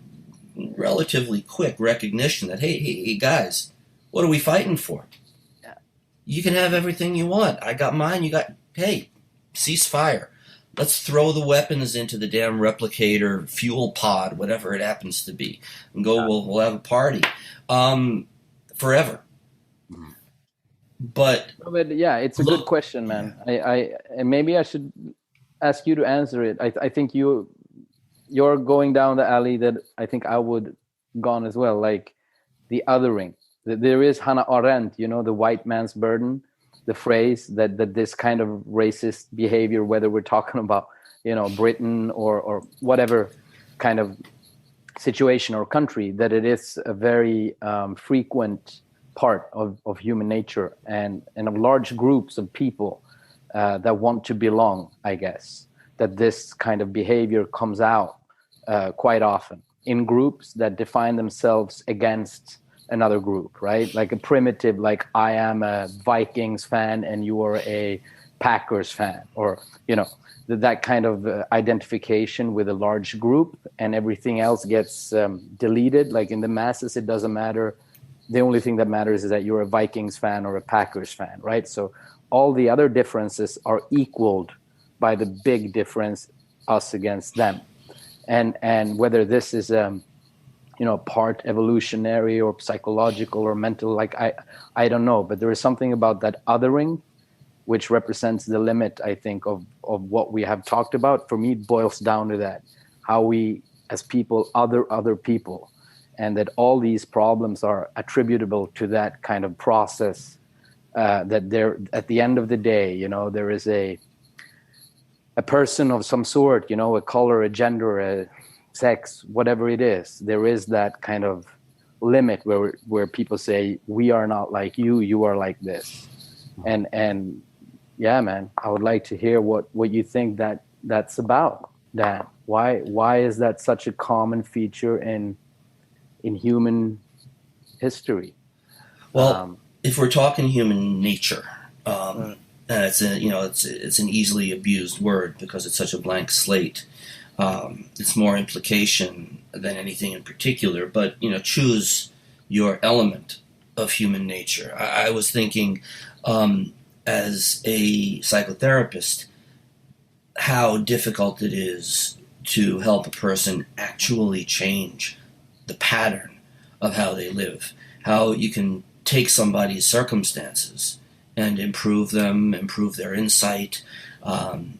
relatively quick recognition that, hey, guys, what are we fighting for? Yeah. You can have everything you want. I got mine. Hey, ceasefire. Let's throw the weapons into the damn replicator fuel pod, whatever it happens to be, and go. Yeah. We'll have a party. Forever. But yeah, it's a good question, man. I maybe I should ask you to answer it. I think you're going down the alley that I think I would gone as well, like the othering. There is Hannah Arendt, the white man's burden, the phrase that this kind of racist behavior, whether we're talking about Britain or whatever kind of situation or country, that it is a very frequent part of human nature and of large groups of people that want to belong, I guess, that this kind of behavior comes out quite often in groups that define themselves against another group, right? Like a primitive, like I am a Vikings fan and you are a Packers fan, or that kind of identification with a large group, and everything else gets deleted. Like in the masses, it doesn't matter. The only thing that matters is that you're a Vikings fan or a Packers fan, right? So all the other differences are equaled by the big difference, us against them. And whether this is part evolutionary or psychological or mental, like I don't know, but there is something about that othering which represents the limit, I think, of what we have talked about. For me, it boils down to that, how we as people other people, and that all these problems are attributable to that kind of process, that there, at the end of the day, there is a person of some sort, a color, a gender, a sex, whatever it is. There is that kind of limit where people say, we are not like you, you are like this. And yeah, man, I would like to hear what you think that's about, Dan. Why is that such a common feature in human history? Well, if we're talking human nature, and it's an easily abused word because it's such a blank slate. It's more implication than anything in particular. But choose your element of human nature. I was thinking, as a psychotherapist, how difficult it is to help a person actually change the pattern of how they live. How you can take somebody's circumstances and improve them, improve their insight,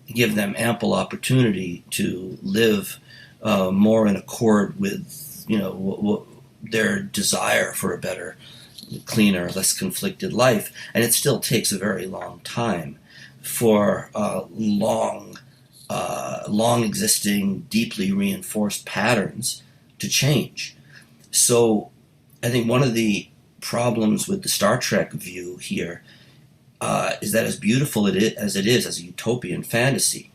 give them ample opportunity to live more in accord with, their desire for a better, cleaner, less conflicted life. And it still takes a very long time for long existing, deeply reinforced patterns to change. So I think one of the problems with the Star Trek view here is that as beautiful as it is as a utopian fantasy,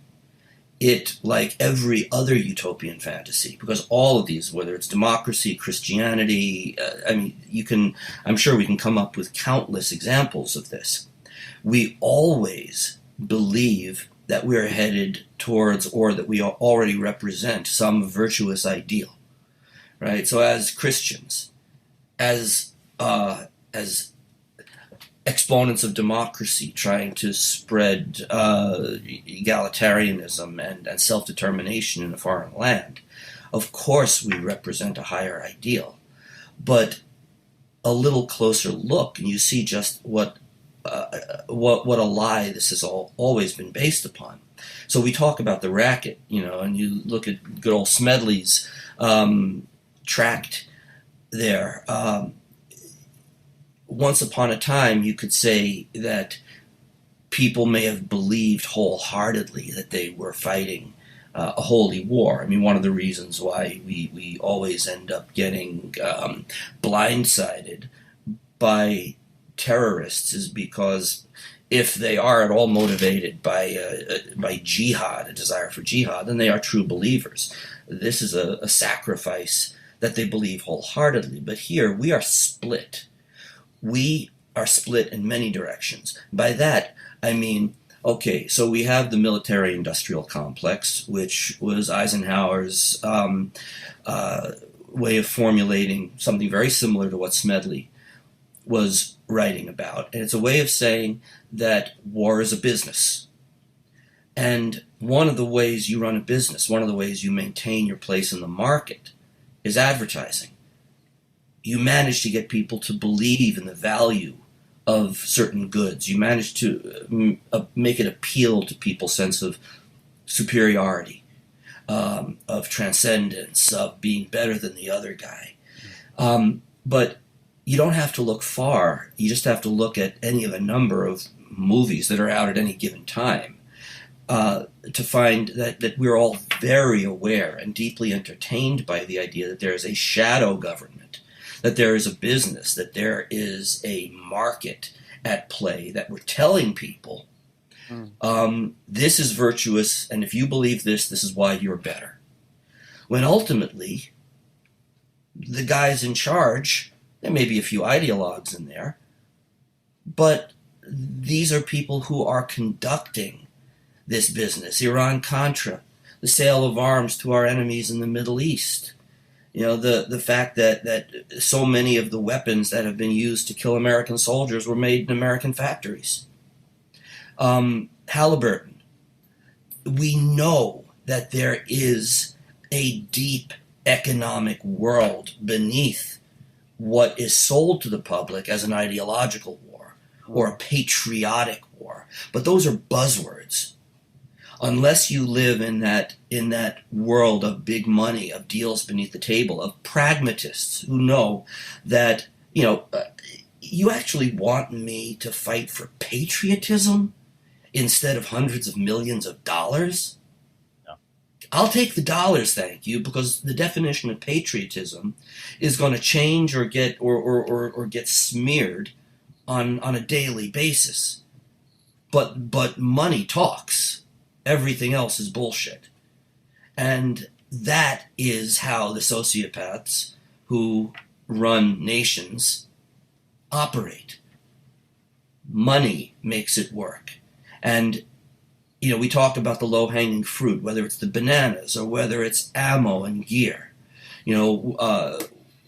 it, like every other utopian fantasy, because all of these, whether it's democracy, Christianity, I'm sure we can come up with countless examples of this. We always believe that we're headed towards, or that we already represent, some virtuous ideal, right? So as Christians, as exponents of democracy trying to spread egalitarianism and self-determination in a foreign land, of course we represent a higher ideal. But a little closer look, and you see just what a lie this has always been based upon. So we talk about the racket, and you look at good old Smedley's tract there. Once upon a time, you could say that people may have believed wholeheartedly that they were fighting a holy war. I mean, one of the reasons why we always end up getting blindsided by terrorists is because if they are at all motivated by jihad, a desire for jihad, then they are true believers. This is a sacrifice that they believe wholeheartedly. But here, we are split. We are split in many directions. By that, I mean, okay, so we have the military-industrial complex, which was Eisenhower's way of formulating something very similar to what Smedley was writing about. And it's a way of saying that war is a business. And one of the ways you run a business, one of the ways you maintain your place in the market, is advertising. You manage to get people to believe in the value of certain goods. You manage to make it appeal to people's sense of superiority, of transcendence, of being better than the other guy. But you don't have to look far. You just have to look at any of a number of movies that are out at any given time to find that we're all very aware and deeply entertained by the idea that there is a shadow government, that there is a business, that there is a market at play, that we're telling people, this is virtuous, and if you believe this, this is why you're better. When ultimately, the guys in charge, there may be a few ideologues in there, but these are people who are conducting this business. Iran-Contra, the sale of arms to our enemies in the Middle East. The fact that so many of the weapons that have been used to kill American soldiers were made in American factories. Halliburton. We know that there is a deep economic world beneath what is sold to the public as an ideological war or a patriotic war. But those are buzzwords. Unless you live in that world of big money, of deals beneath the table, of pragmatists who know that, you actually want me to fight for patriotism instead of hundreds of millions of dollars? No. I'll take the dollars, thank you, because the definition of patriotism is going to change or get or get smeared on a daily basis. But money talks. Everything else is bullshit. And that is how the sociopaths who run nations operate. Money makes it work. And, we talk about the low-hanging fruit, whether it's the bananas or whether it's ammo and gear.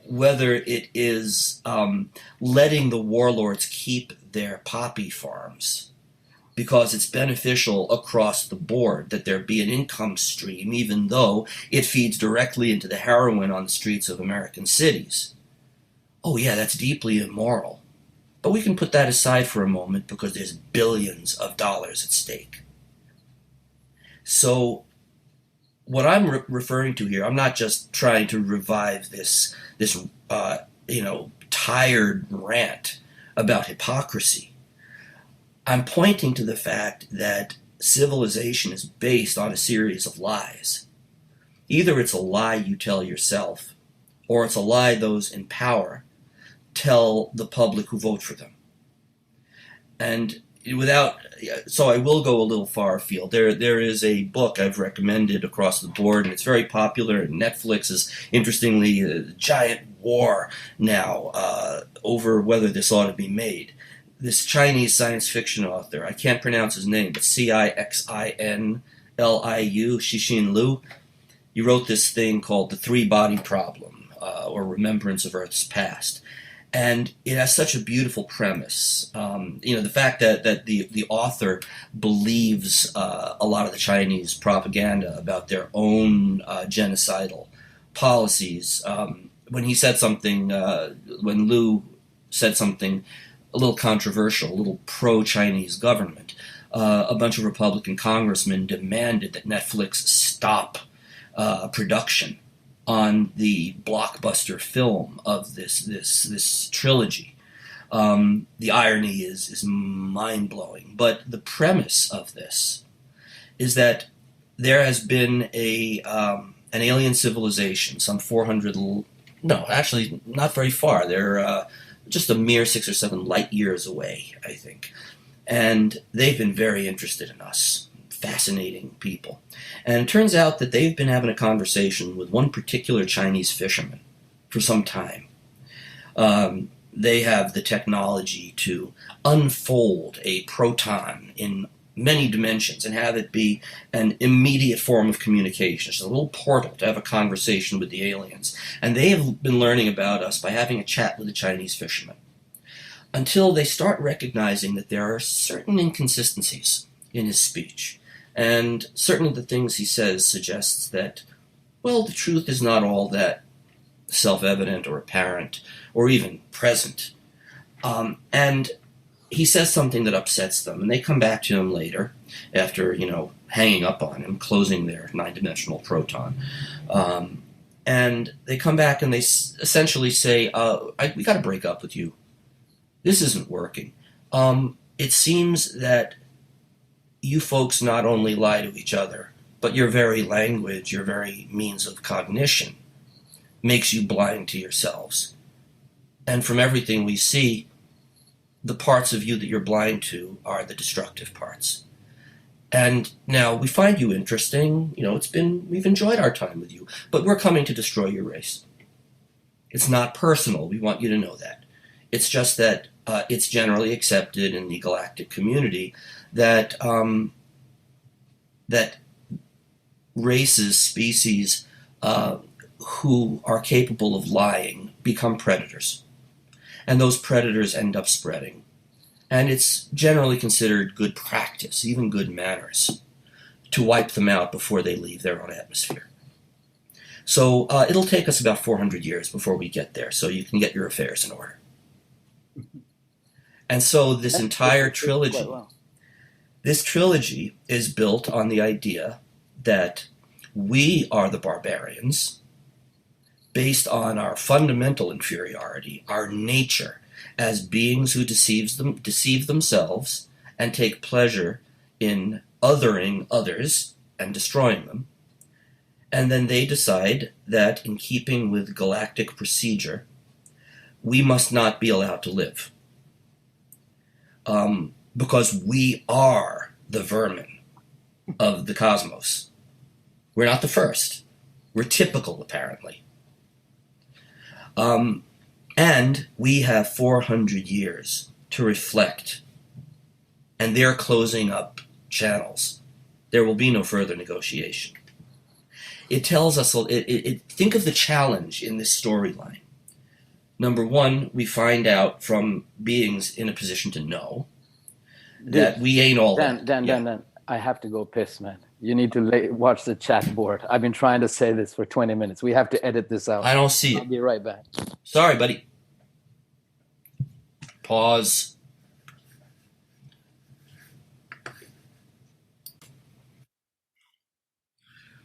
whether it is letting the warlords keep their poppy farms because it's beneficial across the board that there be an income stream, even though it feeds directly into the heroin on the streets of American cities. Oh yeah, that's deeply immoral. But we can put that aside for a moment because there's billions of dollars at stake. So what I'm referring to here, I'm not just trying to revive this tired rant about hypocrisy. I'm pointing to the fact that civilization is based on a series of lies. Either it's a lie you tell yourself, or it's a lie those in power tell the public who vote for them. And so I will go a little far afield. There is a book I've recommended across the board, and it's very popular. And Netflix is, interestingly, a giant war now over whether this ought to be made. This Chinese science fiction author, I can't pronounce his name, but Cixinliu, Cixin Liu, he wrote this thing called The Three-Body Problem, or Remembrance of Earth's Past. And it has such a beautiful premise. The fact that the author believes a lot of the Chinese propaganda about their own genocidal policies. When he said something, when Liu said something a little controversial, a little pro-Chinese government, a bunch of Republican congressmen demanded that Netflix stop production on the blockbuster film of this trilogy. The irony is mind-blowing, but the premise of this is that there has been an alien civilization, some 400, no, actually not very far. They're just a mere 6 or 7 light years away, I think. And they've been very interested in us. Fascinating people. And it turns out that they've been having a conversation with one particular Chinese fisherman for some time. They have the technology to unfold a proton in many dimensions and have it be an immediate form of communication. It's a little portal to have a conversation with the aliens. And they have been learning about us by having a chat with the Chinese fishermen, until they start recognizing that there are certain inconsistencies in his speech. And certainly the things he says suggests that, well, the truth is not all that self-evident or apparent or even present. And he says something that upsets them, and they come back to him later after, hanging up on him, closing their 9-dimensional proton. And they come back and they essentially say, we got to break up with you. This isn't working. It seems that you folks not only lie to each other, but your very language, your very means of cognition makes you blind to yourselves. And from everything we see, the parts of you that you're blind to are the destructive parts. And now we find you interesting. We've enjoyed our time with you, but we're coming to destroy your race. It's not personal. We want you to know that. It's just that it's generally accepted in the galactic community that that races, species who are capable of lying become predators. And those predators end up spreading. And it's generally considered good practice, even good manners, to wipe them out before they leave their own atmosphere. So it'll take us about 400 years before we get there, so you can get your affairs in order. And so this entire trilogy, is built on the idea that we are the barbarians, based on our fundamental inferiority, our nature as beings who deceive themselves and take pleasure in othering others and destroying them. And then they decide that, in keeping with galactic procedure, we must not be allowed to live. Because we are the vermin of the cosmos. We're not the first. We're typical, apparently. And we have 400 years to reflect. And they're closing up channels. There will be no further negotiation. It tells us, think of the challenge in this storyline. number one, we find out from beings in a position to know that we ain't all that. Dan, I have to go piss, man. You need to watch the chat board. I've been trying to say this for 20 minutes. We have to edit this out. I don't see it. I'll be right back. Sorry, buddy. Pause.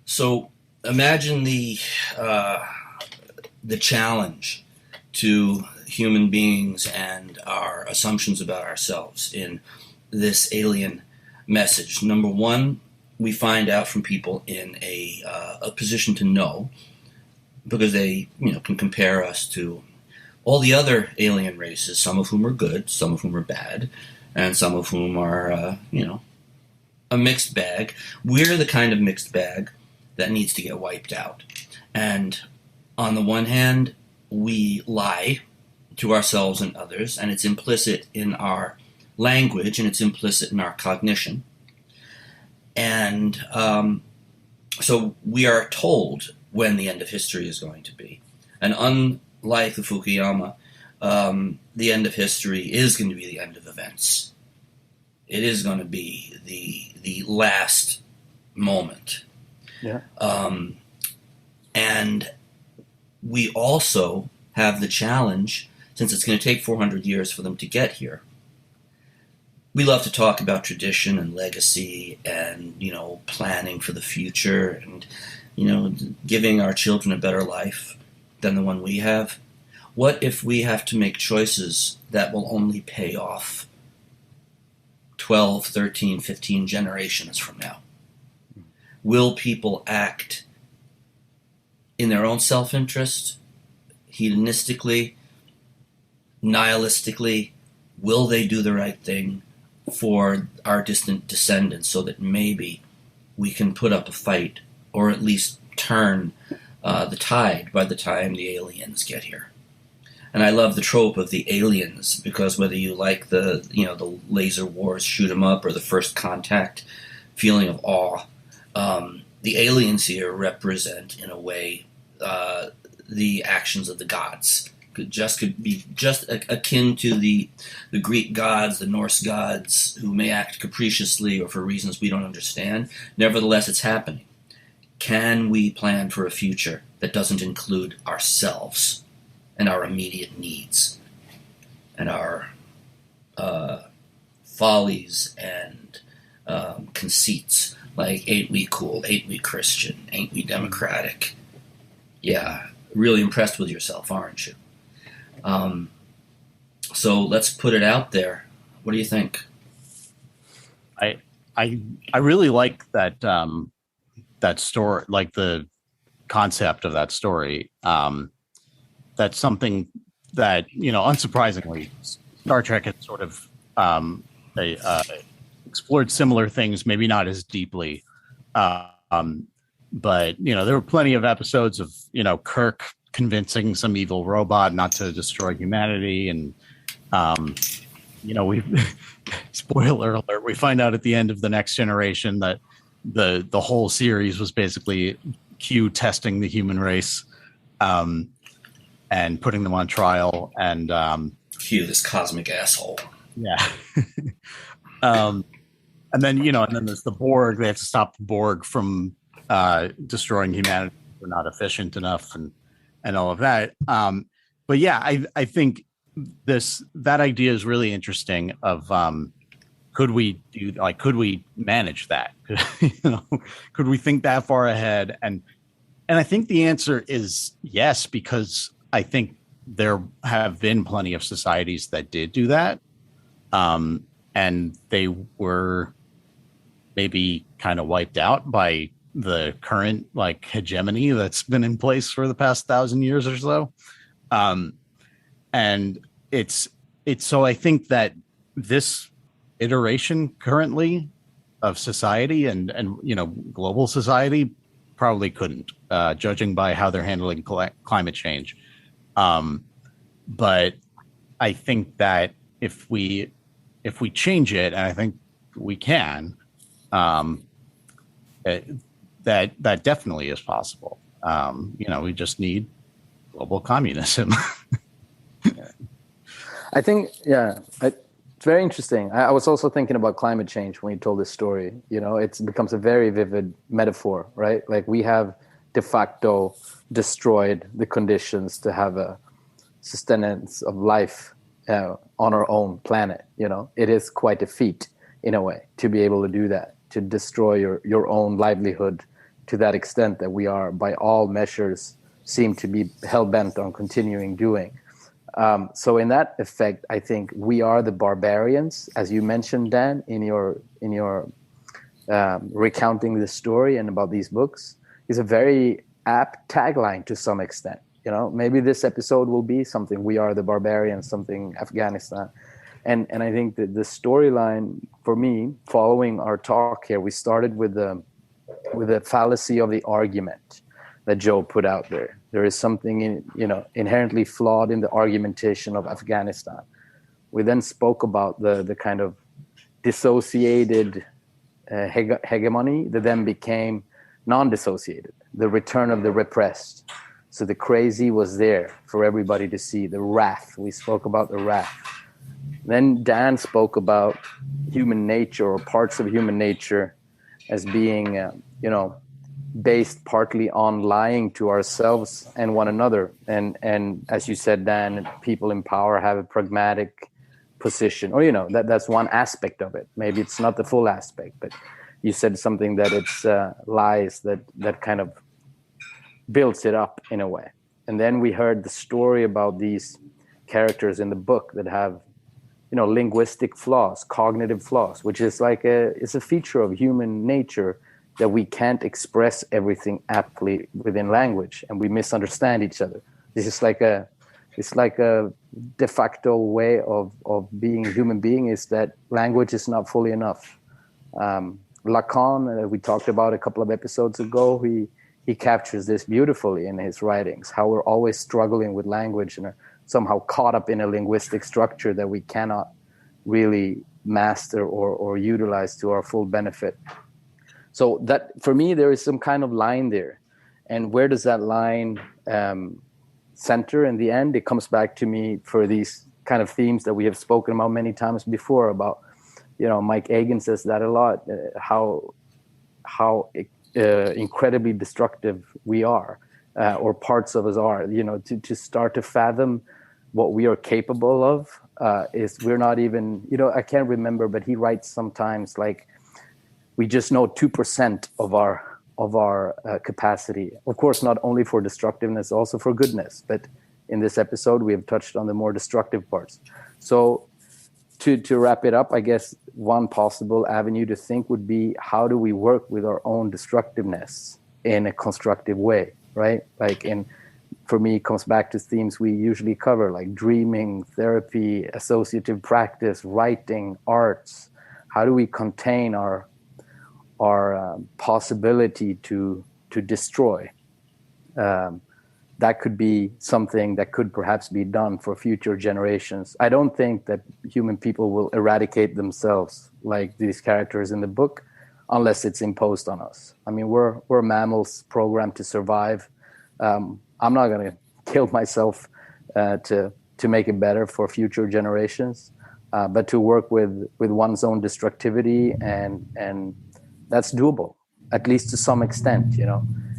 So imagine the challenge to human beings and our assumptions about ourselves in this alien message. Number one, we find out from people in a position to know, because they can compare us to all the other alien races, some of whom are good, some of whom are bad, and some of whom are a mixed bag. We're the kind of mixed bag that needs to get wiped out. And on the one hand, we lie to ourselves and others, and it's implicit in our language, and it's implicit in our cognition. And so we are told when the end of history is going to be. And unlike the Fukuyama, the end of history is going to be the end of events. It is going to be the last moment. Yeah. And we also have the challenge, since it's going to take 400 years for them to get here. We love to talk about tradition and legacy and, planning for the future and, giving our children a better life than the one we have. What if we have to make choices that will only pay off 12, 13, 15 generations from now? Will people act in their own self-interest, hedonistically, nihilistically? Will they do the right thing for our distant descendants so that maybe we can put up a fight or at least turn the tide by the time the aliens get here? And I love the trope of the aliens, because whether you like the laser wars, shoot 'em up, or the first contact feeling of awe, the aliens here represent, in a way, the actions of the gods. Could be akin to the Greek gods, the Norse gods, who may act capriciously or for reasons we don't understand. Nevertheless, it's happening. Can we plan for a future that doesn't include ourselves and our immediate needs and our follies and conceits? Like, ain't we cool? Ain't we Christian? Ain't we democratic? Yeah, really impressed with yourself, aren't you? So let's put it out there. What do you think? I really like that that story, like the concept of that story. That's something that, unsurprisingly, Star Trek had sort of explored similar things, maybe not as deeply. But, there were plenty of episodes of, Kirk convincing some evil robot not to destroy humanity. And, we spoiler alert, we find out at the end of The Next Generation that the whole series was basically Q testing the human race and putting them on trial. And Q, this cosmic asshole. Yeah. And then, and then there's the Borg. They have to stop the Borg from destroying humanity. We're not efficient enough and all of that. But yeah, I think that idea is really interesting of could we manage that? Could we think that far ahead? And I think the answer is yes, because I think there have been plenty of societies that did do that. And they were maybe kind of wiped out by the current hegemony that's been in place for the past 1,000 years or so. And it's so I think that this iteration currently of society and global society probably couldn't, judging by how they're handling climate change. But I think that if we change it, and I think we can, that definitely is possible. We just need global communism. I think, yeah, it's very interesting. I was also thinking about climate change when you told this story. You know, it becomes a very vivid metaphor, right? Like we have de facto destroyed the conditions to have a sustenance of life on our own planet. You know, it is quite a feat in a way to be able to do that, to destroy your own livelihood to that extent that we are, by all measures, seem to be hell-bent on continuing doing. So in that effect, I think we are the barbarians, as you mentioned, Dan, in your recounting this story and about these books, is a very apt tagline to some extent. You know, maybe this episode will be something, we are the barbarians, something Afghanistan. And I think that the storyline for me, following our talk here, we started with the fallacy of the argument that Joe put out there. There is something inherently flawed in the argumentation of Afghanistan. We then spoke about the kind of dissociated hegemony that then became non-dissociated, the return of the repressed. So the crazy was there for everybody to see, the wrath. We spoke about the wrath. Then Dan spoke about human nature, or parts of human nature, as being, based partly on lying to ourselves and one another. And as you said, Dan, people in power have a pragmatic position, or, that's one aspect of it. Maybe it's not the full aspect, but you said something that it's lies that kind of builds it up in a way. And then we heard the story about these characters in the book that have, linguistic flaws, cognitive flaws, which is it's a feature of human nature, that we can't express everything aptly within language, and we misunderstand each other. This is it's like a de facto way of being a human being, is that language is not fully enough. Lacan, we talked about a couple of episodes ago, he captures this beautifully in his writings, how we're always struggling with language and are somehow caught up in a linguistic structure that we cannot really master or utilize to our full benefit. So that, for me, there is some kind of line there. And where does that line center in the end? It comes back to me for these kind of themes that we have spoken about many times before, about, Mike Agan says that a lot, how incredibly destructive we are, or parts of us are, to start to fathom what we are capable of, is we're not even, I can't remember, but he writes sometimes we just know 2% of our capacity. Of course, not only for destructiveness, also for goodness. But in this episode, we have touched on the more destructive parts. So to wrap it up, I guess one possible avenue to think would be, how do we work with our own destructiveness in a constructive way, right? For me, it comes back to themes we usually cover, like dreaming, therapy, associative practice, writing, arts. How do we contain our possibility to destroy? That could be something that could perhaps be done for future generations. I don't think that human people will eradicate themselves like these characters in the book, unless it's imposed on us. I mean, we're mammals programmed to survive. I'm not going to kill myself to make it better for future generations, but to work with one's own destructivity, and that's doable, at least to some extent.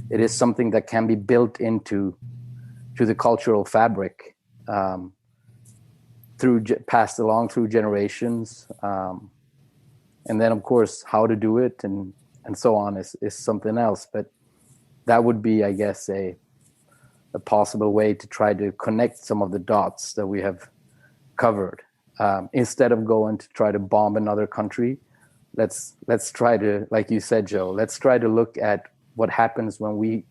It is something that can be built into the cultural fabric, passed along through generations, and then of course how to do it and so on is something else. But that would be, I guess, a possible way to try to connect some of the dots that we have covered. Instead of going to try to bomb another country, let's try to, like you said, Joe, let's try to look at what happens when we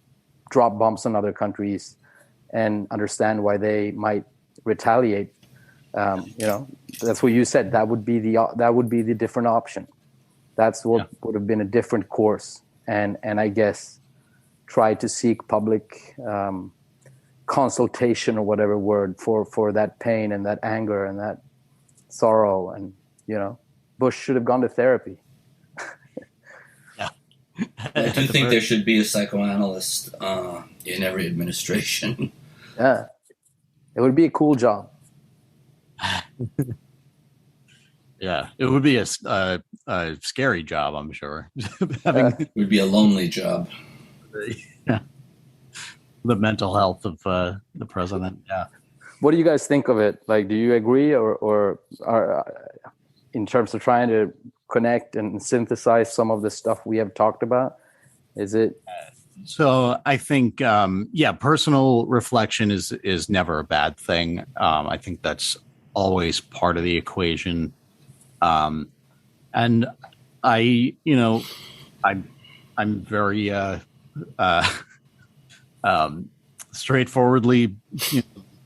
drop bombs on other countries and understand why they might retaliate. That's what you said. That would be the different option. That's what would have been a different course. And I guess try to seek public consultation, or whatever word, for that pain and that anger and that sorrow. And Bush should have gone to therapy. Yeah. I do think there should be a psychoanalyst in every administration. Yeah, it would be a cool job. Yeah, it would be a scary job, I'm sure. Having It would be a lonely job. yeah, the mental health of the president. Yeah. What do you guys think of it? Like, do you agree, or are, in terms of trying to connect and synthesize some of the stuff we have talked about? Is it? So I think, yeah, personal reflection is never a bad thing. I think that's always part of the equation. And I'm very straightforwardly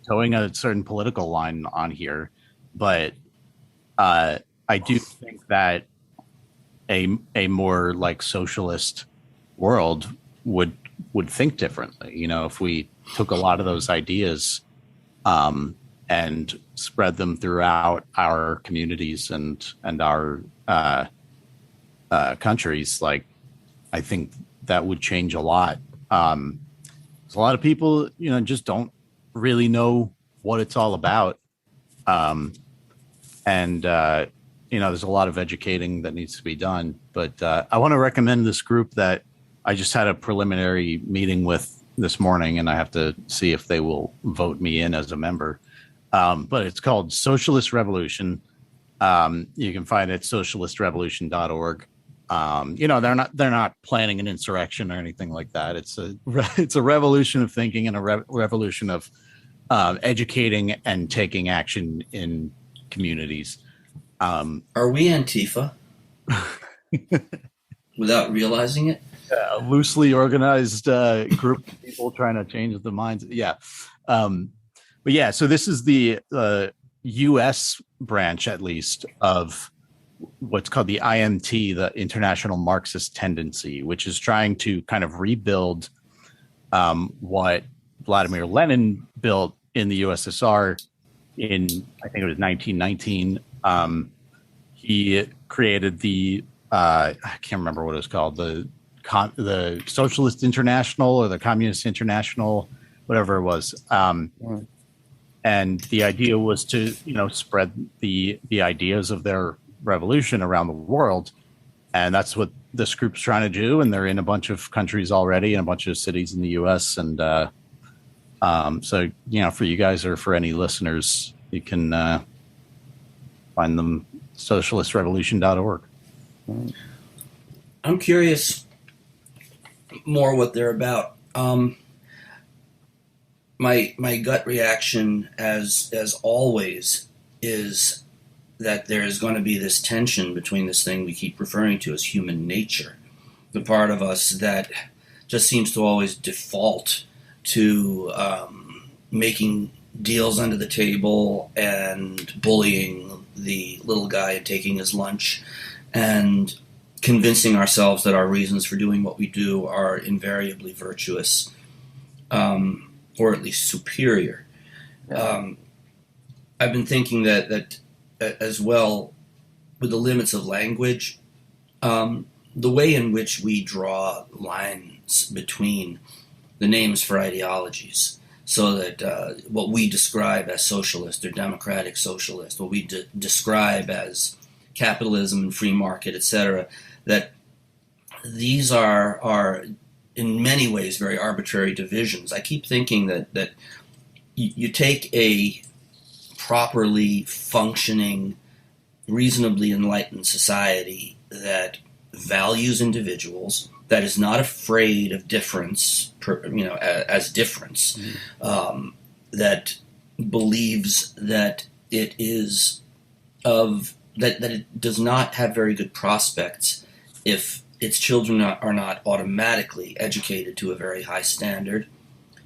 towing a certain political line on here, but I do think that a more like socialist world would think differently. If we took a lot of those ideas and spread them throughout our communities and our countries, like I think that would change a lot. A lot of people, just don't really know what it's all about. And there's a lot of educating that needs to be done. But I want to recommend this group that I just had a preliminary meeting with this morning, and I have to see if they will vote me in as a member. But it's called Socialist Revolution. You can find it at socialistrevolution.org. They're not planning an insurrection or anything like that. It's a revolution of thinking and a revolution of educating and taking action in communities. Are we Antifa? Without realizing it? A loosely organized group of people trying to change the minds. Yeah. But yeah, so this is the U.S. branch, at least, of what's called the IMT, the International Marxist Tendency, which is trying to kind of rebuild what Vladimir Lenin built in the USSR in, I think it was 1919. He created the, I can't remember what it was called, the Socialist International or the Communist International, whatever it was. And the idea was to, spread the ideas of their revolution around the world. And that's what this group's trying to do. And they're in a bunch of countries already, in a bunch of cities in the US. And so, for you guys or for any listeners, you can find them socialistrevolution.org. I'm curious more what they're about. My gut reaction, as always, is that there is going to be this tension between this thing we keep referring to as human nature, the part of us that just seems to always default to making deals under the table and bullying the little guy and taking his lunch and convincing ourselves that our reasons for doing what we do are invariably virtuous, or at least superior. I've been thinking that as well, with the limits of language, the way in which we draw lines between the names for ideologies, so that what we describe as socialist or democratic socialist, what we describe as capitalism and free market, etc., that these are in many ways very arbitrary divisions. I keep thinking that you take a properly functioning, reasonably enlightened society that values individuals, that is not afraid of difference, as difference, that believes that it is that it does not have very good prospects if its children are not automatically educated to a very high standard,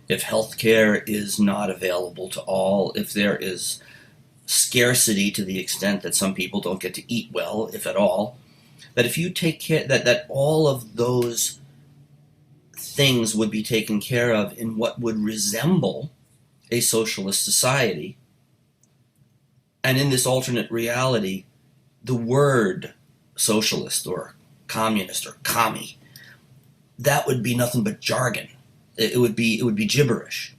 if healthcare is not available to all, if there is scarcity to the extent that some people don't get to eat well, if at all, that if you take care, that all of those things would be taken care of in what would resemble a socialist society. And in this alternate reality, the word socialist or communist or commie, that would be nothing but jargon. It would be gibberish.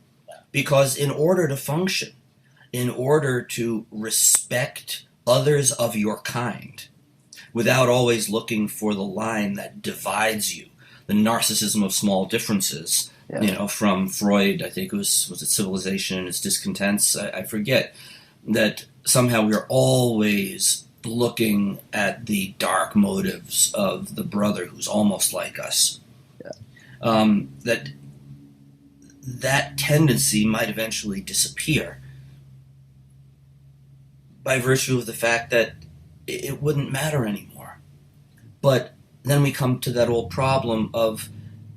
Because in order to function, in order to respect others of your kind without always looking for the line that divides you. The narcissism of small differences, from Freud, I think was it Civilization and its Discontents? I forget. That somehow we are always looking at the dark motives of the brother who's almost like us. That tendency might eventually disappear by virtue of the fact that it wouldn't matter anymore. But then we come to that old problem of,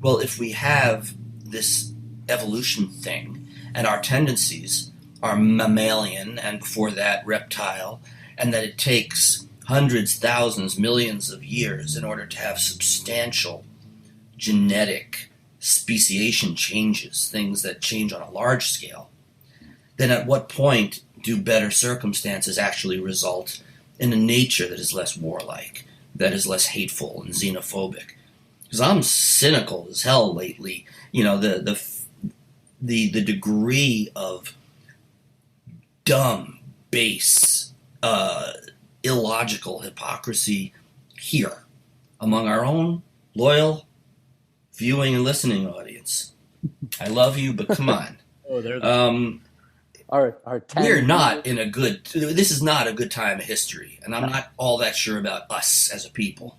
well, if we have this evolution thing and our tendencies are mammalian and before that reptile, and that it takes hundreds, thousands, millions of years in order to have substantial genetic speciation changes, things that change on a large scale, then at what point do better circumstances actually result in a nature that is less warlike, that is less hateful and xenophobic? Because I'm cynical as hell lately. The degree of dumb, base, illogical hypocrisy here among our own loyal viewing and listening audience. I love you, but come on. We're not in a good. This is not a good time of history, and I'm not all that sure about us as a people.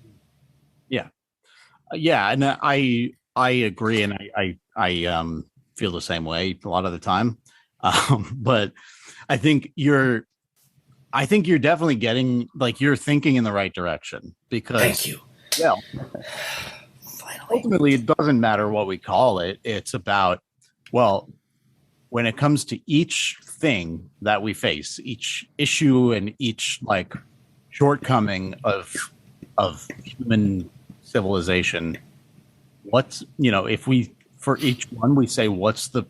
Yeah, and I agree, and I feel the same way a lot of the time. But I think you're definitely getting, like, you're thinking in the right direction, because thank you. Yeah. Finally. Ultimately, it doesn't matter what we call it. It's about, well, when it comes to each thing that we face, each issue and each like shortcoming of human civilization, what's, if we, for each one, we say, what's the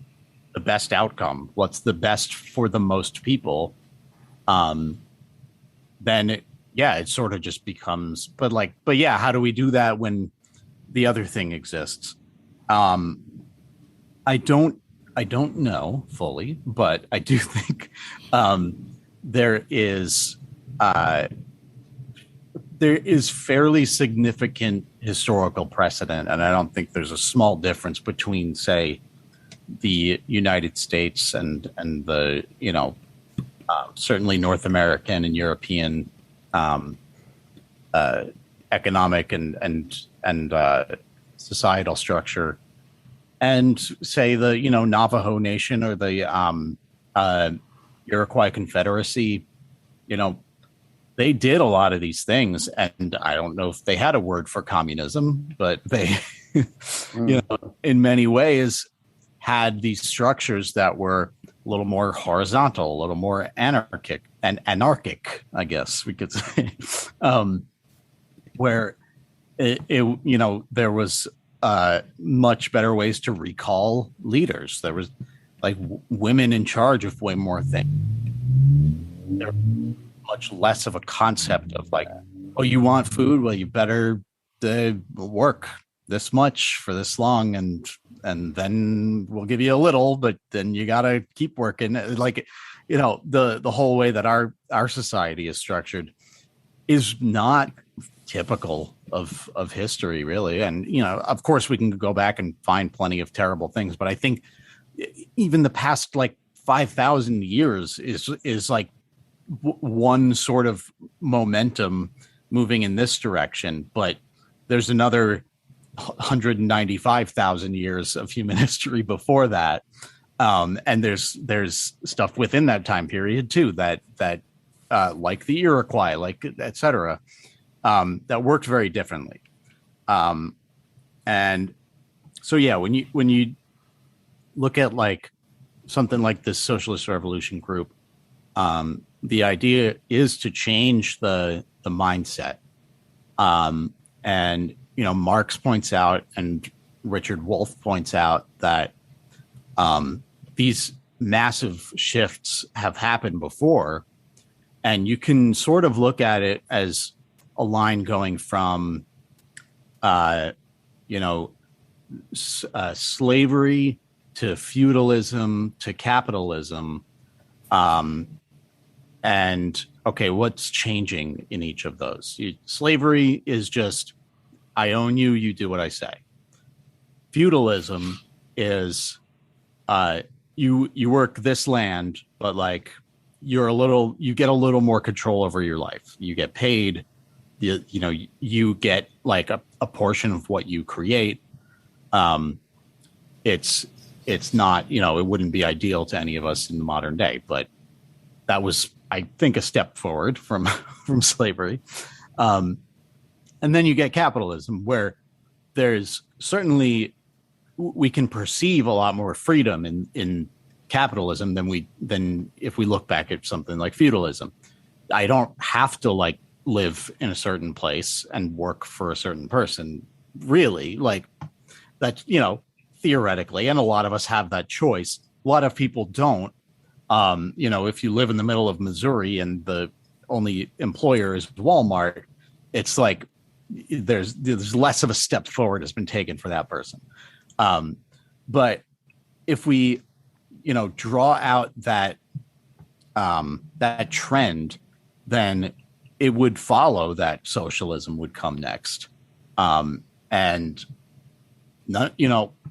best outcome? What's the best for the most people? Then it sort of just becomes, but yeah, how do we do that when the other thing exists? I don't know fully, but I do think there is fairly significant historical precedent, and I don't think there's a small difference between, say, the United States and the certainly North American and European economic and societal structure, and say the Navajo Nation or the Iroquois Confederacy. They did a lot of these things, and I don't know if they had a word for communism, but they, in many ways, had these structures that were a little more horizontal, a little more anarchic, I guess we could say, where there was much better ways to recall leaders. There was like women in charge of way more things. There much less of a concept of like, oh, you want food? Well, you better work this much for this long, and then we'll give you a little, but then you got to keep working. Like, the whole way that our society is structured is not typical of history, really. And, of course, we can go back and find plenty of terrible things, but I think even the past like 5,000 years is like one sort of momentum moving in this direction, but there's another 195,000 years of human history before that, and there's stuff within that time period too that like the Iroquois, like etc., that worked very differently, and so yeah, when you look at like something like this Socialist Revolution group, the idea is to change the mindset, and Marx points out and Richard Wolff points out that these massive shifts have happened before, and you can sort of look at it as a line going from slavery to feudalism to capitalism, And okay, what's changing in each of those? Slavery is just, I own you, you do what I say. Feudalism is you work this land, but like you get a little more control over your life. You get paid, you get like a portion of what you create. It's not, it wouldn't be ideal to any of us in the modern day, but that was, I think, a step forward from from slavery. And then you get capitalism, where there's certainly, we can perceive a lot more freedom in capitalism than if we look back at something like feudalism. I don't have to like live in a certain place and work for a certain person, really. Like that, theoretically, and a lot of us have that choice. A lot of people don't. If you live in the middle of Missouri and the only employer is Walmart, it's like there's less of a step forward has been taken for that person. But if we, draw out that trend, then it would follow that socialism would come next. And none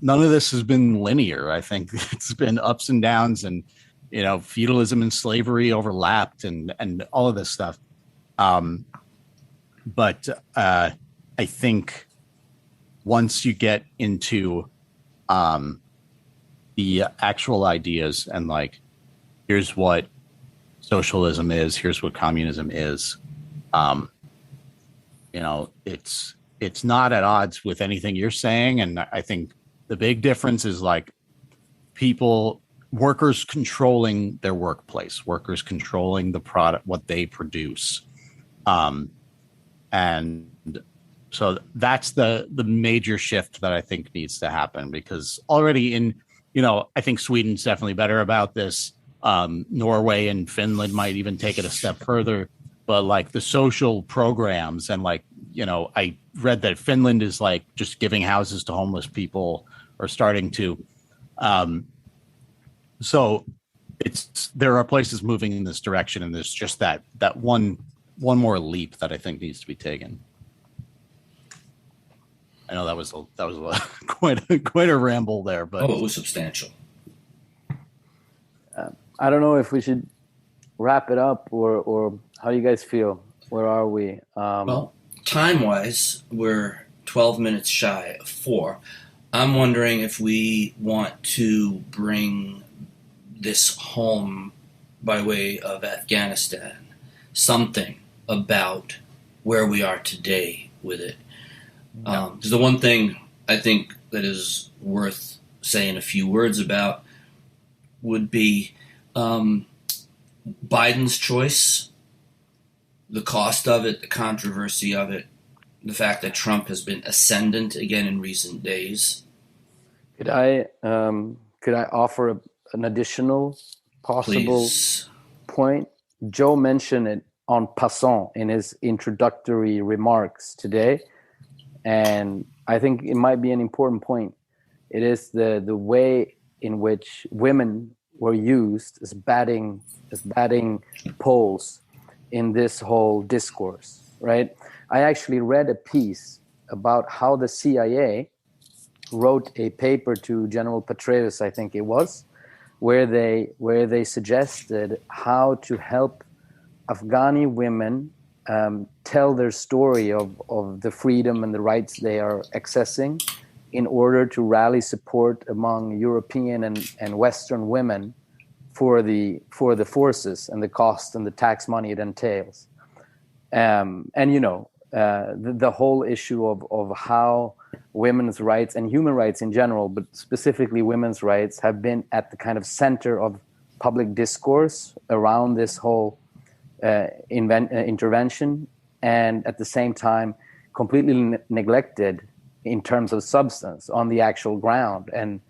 of this has been linear. I think it's been ups and downs, and feudalism and slavery overlapped, and all of this stuff. But I think once you get into the actual ideas and like, here's what socialism is, here's what communism is, it's not at odds with anything you're saying. And I think the big difference is like workers controlling their workplace, workers controlling the product, what they produce. And so that's the major shift that I think needs to happen, because already I think Sweden's definitely better about this. Norway and Finland might even take it a step further, but like the social programs and like, I read that Finland is like just giving houses to homeless people, or starting to. So there are places moving in this direction, and there's just that one more leap that I think needs to be taken. I know that was quite a ramble there, but it was substantial. I don't know if we should wrap it up, or how do you guys feel? Where are we? Well, time-wise, we're 12 minutes shy of 4. I'm wondering if we want to bring this home by way of Afghanistan, something about where we are today with it. Because the one thing I think that is worth saying a few words about would be Biden's choice, the cost of it, the controversy of it, the fact that Trump has been ascendant again in recent days. Could I offer an additional possible point? Joe mentioned it en passant in his introductory remarks today, and I think it might be an important point. It is the way in which women were used as batting poles in this whole discourse, right? I actually read a piece about how the CIA wrote a paper to General Petraeus, I think it was, where they suggested how to help Afghani women tell their story of the freedom and the rights they are accessing, in order to rally support among European and Western women for the forces and the cost and the tax money it entails. The whole issue of how women's rights and human rights in general, but specifically women's rights, have been at the kind of center of public discourse around this whole intervention, and at the same time completely neglected in terms of substance on the actual ground, and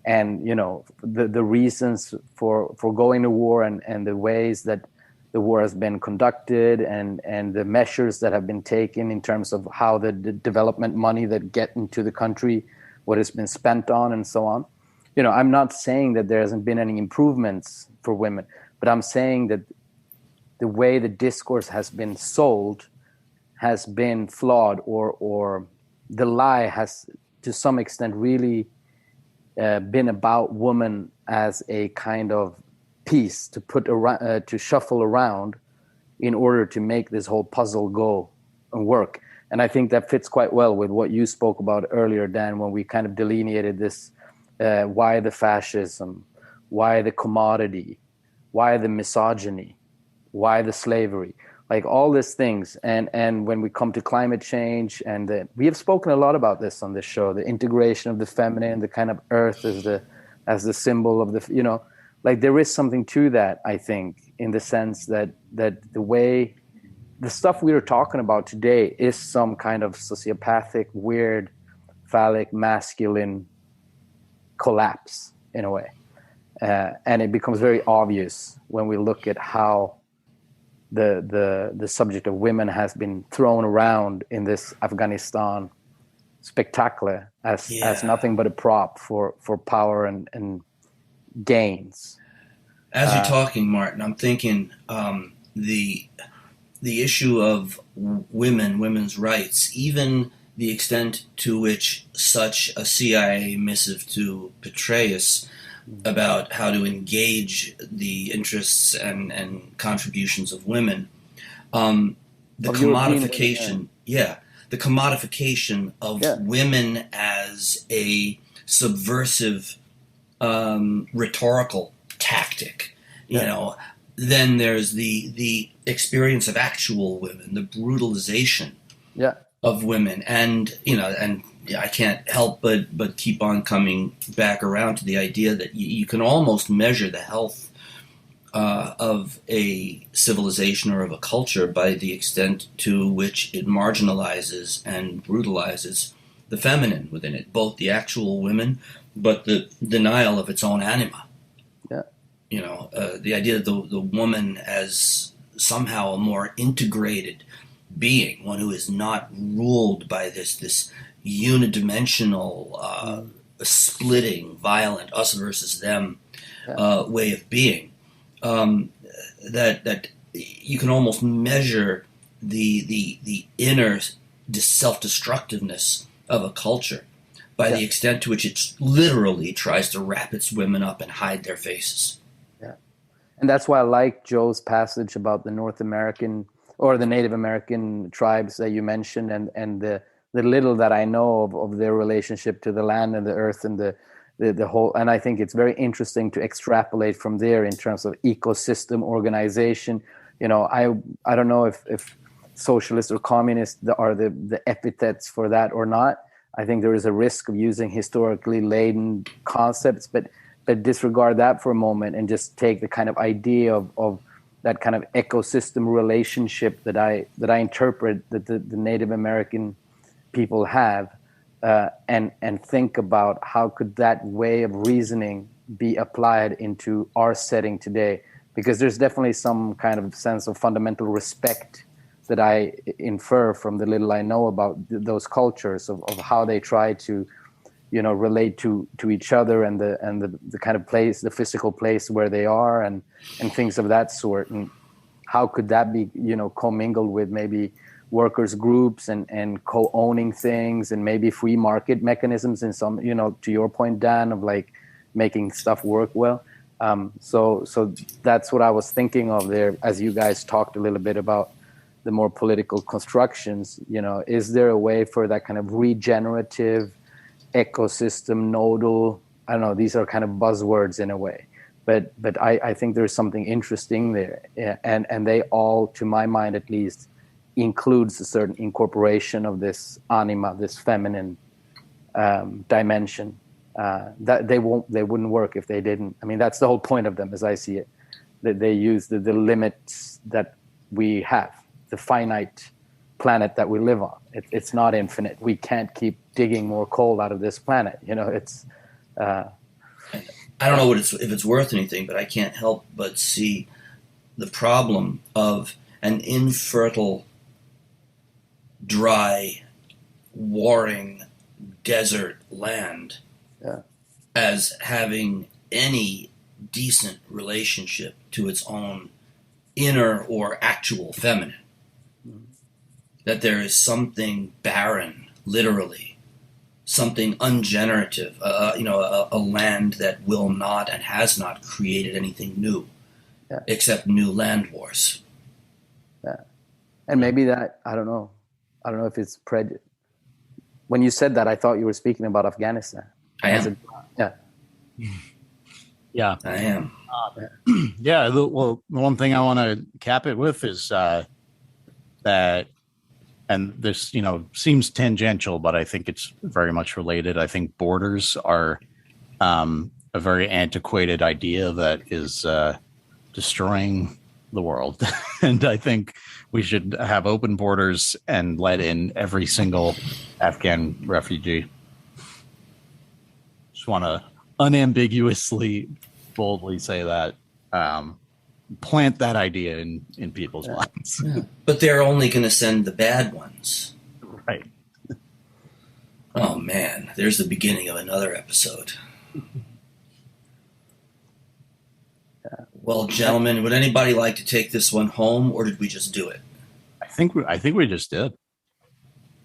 the reasons for going to war, and the ways that the war has been conducted, and the measures that have been taken in terms of how the development money that get into the country, what it's been spent on, and so on. I'm not saying that there hasn't been any improvements for women, But I'm saying that the way the discourse has been sold has been flawed, or the lie has to some extent really been about woman as a kind of piece to put around, to shuffle around in order to make this whole puzzle go and work. And I think that fits quite well with what you spoke about earlier, Dan, when we kind of delineated this, why the fascism, why the commodity, why the misogyny, why the slavery, like all these things. And when we come to climate change, and we have spoken a lot about this on this show, the integration of the feminine, the kind of earth as the symbol of the, you know, like there is something to that, I think, in the sense that the way the stuff we are talking about today is some kind of sociopathic, weird, phallic, masculine collapse in a way. And it becomes very obvious when we look at how the subject of women has been thrown around in this Afghanistan spectacular as nothing but a prop for power and gains. As you're talking, Martin, I'm thinking the issue of women's rights, even the extent to which such a CIA missive to Petraeus about how to engage the interests and contributions of women, the commodification, the commodification of women as a subversive rhetorical tactic, you know. Then there's the experience of actual women, the brutalization of women, and you know, and I can't help but keep on coming back around to the idea that you can almost measure the health of a civilization or of a culture by the extent to which it marginalizes and brutalizes the feminine within it, both the actual women, but the denial of its own anima. You know, the idea that the woman as somehow a more integrated being, one who is not ruled by this unidimensional, splitting, violent, us versus them way of being, that you can almost measure the inner self-destructiveness of a culture by the extent to which it literally tries to wrap its women up and hide their faces. And that's why I like Joe's passage about the North American or the Native American tribes that you mentioned, and the little that I know of their relationship to the land and the earth and the whole. And I think it's very interesting to extrapolate from there in terms of ecosystem organization. You know, I don't know if socialist or communist are the epithets for that or not. I think there is a risk of using historically laden concepts, but disregard that for a moment and just take the kind of idea of that kind of ecosystem relationship that I interpret that the Native American people have, and think about how could that way of reasoning be applied into our setting today, because there's definitely some kind of sense of fundamental respect that I infer from the little I know about those cultures of how they try to, you know, relate to each other and the kind of place, the physical place where they are, and things of that sort. And how could that be, you know, commingled with maybe workers groups and co-owning things and maybe free market mechanisms in some, you know, to your point, Dan, of like making stuff work well. So that's what I was thinking of there as you guys talked a little bit about the more political constructions. You know, is there a way for that kind of regenerative ecosystem, nodal, I don't know, these are kind of buzzwords in a way, but I think there's something interesting there, and they all, to my mind at least, includes a certain incorporation of this anima, this feminine dimension, that they wouldn't work if they didn't. I mean, that's the whole point of them, as I see it, that they use the limits that we have, the finite planet that we live on. It's not infinite. We can't keep digging more coal out of this planet. You know, it's. I don't know if it's worth anything, but I can't help but see the problem of an infertile, dry, warring desert land as having any decent relationship to its own inner or actual feminine. That there is something barren, literally, something ungenerative, a land that will not and has not created anything new, except new land wars. Yeah. And maybe that, I don't know if it's prejudice. When you said that, I thought you were speaking about Afghanistan. I am. Yeah, I am. Yeah. The one thing I want to cap it with is that, and this, seems tangential, but I think it's very much related. I think borders are a very antiquated idea that is destroying the world. And I think we should have open borders and let in every single Afghan refugee. Just want to unambiguously, boldly say that. Plant that idea in people's minds. Yeah. But they're only going to send the bad ones. Right. Oh, man. There's the beginning of another episode. Well, gentlemen, would anybody like to take this one home, or did we just do it? I think we just did.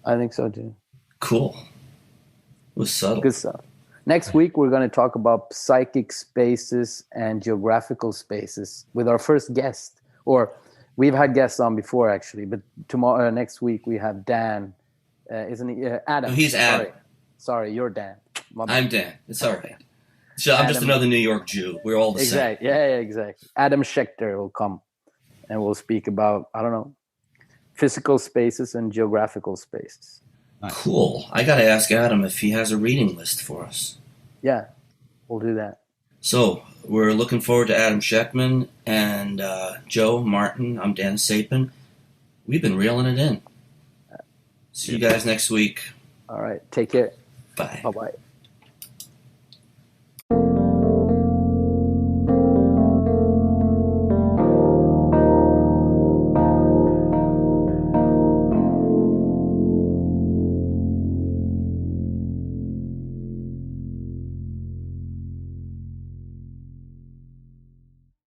I think so too. Cool. It was subtle. Good stuff. Next week, we're going to talk about psychic spaces and geographical spaces with our first guest. Or we've had guests on before, actually, but next week we have Dan, isn't he? Adam. No, he's Adam. Sorry, you're Dan. I'm Dan. It's all right. So I'm just another New York Jew. We're all the same. Yeah, exactly. Adam Schechter will come, and we'll speak about, I don't know, physical spaces and geographical spaces. Cool. I got to ask Adam if he has a reading list for us. Yeah, we'll do that. So we're looking forward to Adam Schechtman and Joe Martin. I'm Dan Sapin. We've been reeling it in. See you guys next week. All right. Take care. Bye. Bye-bye.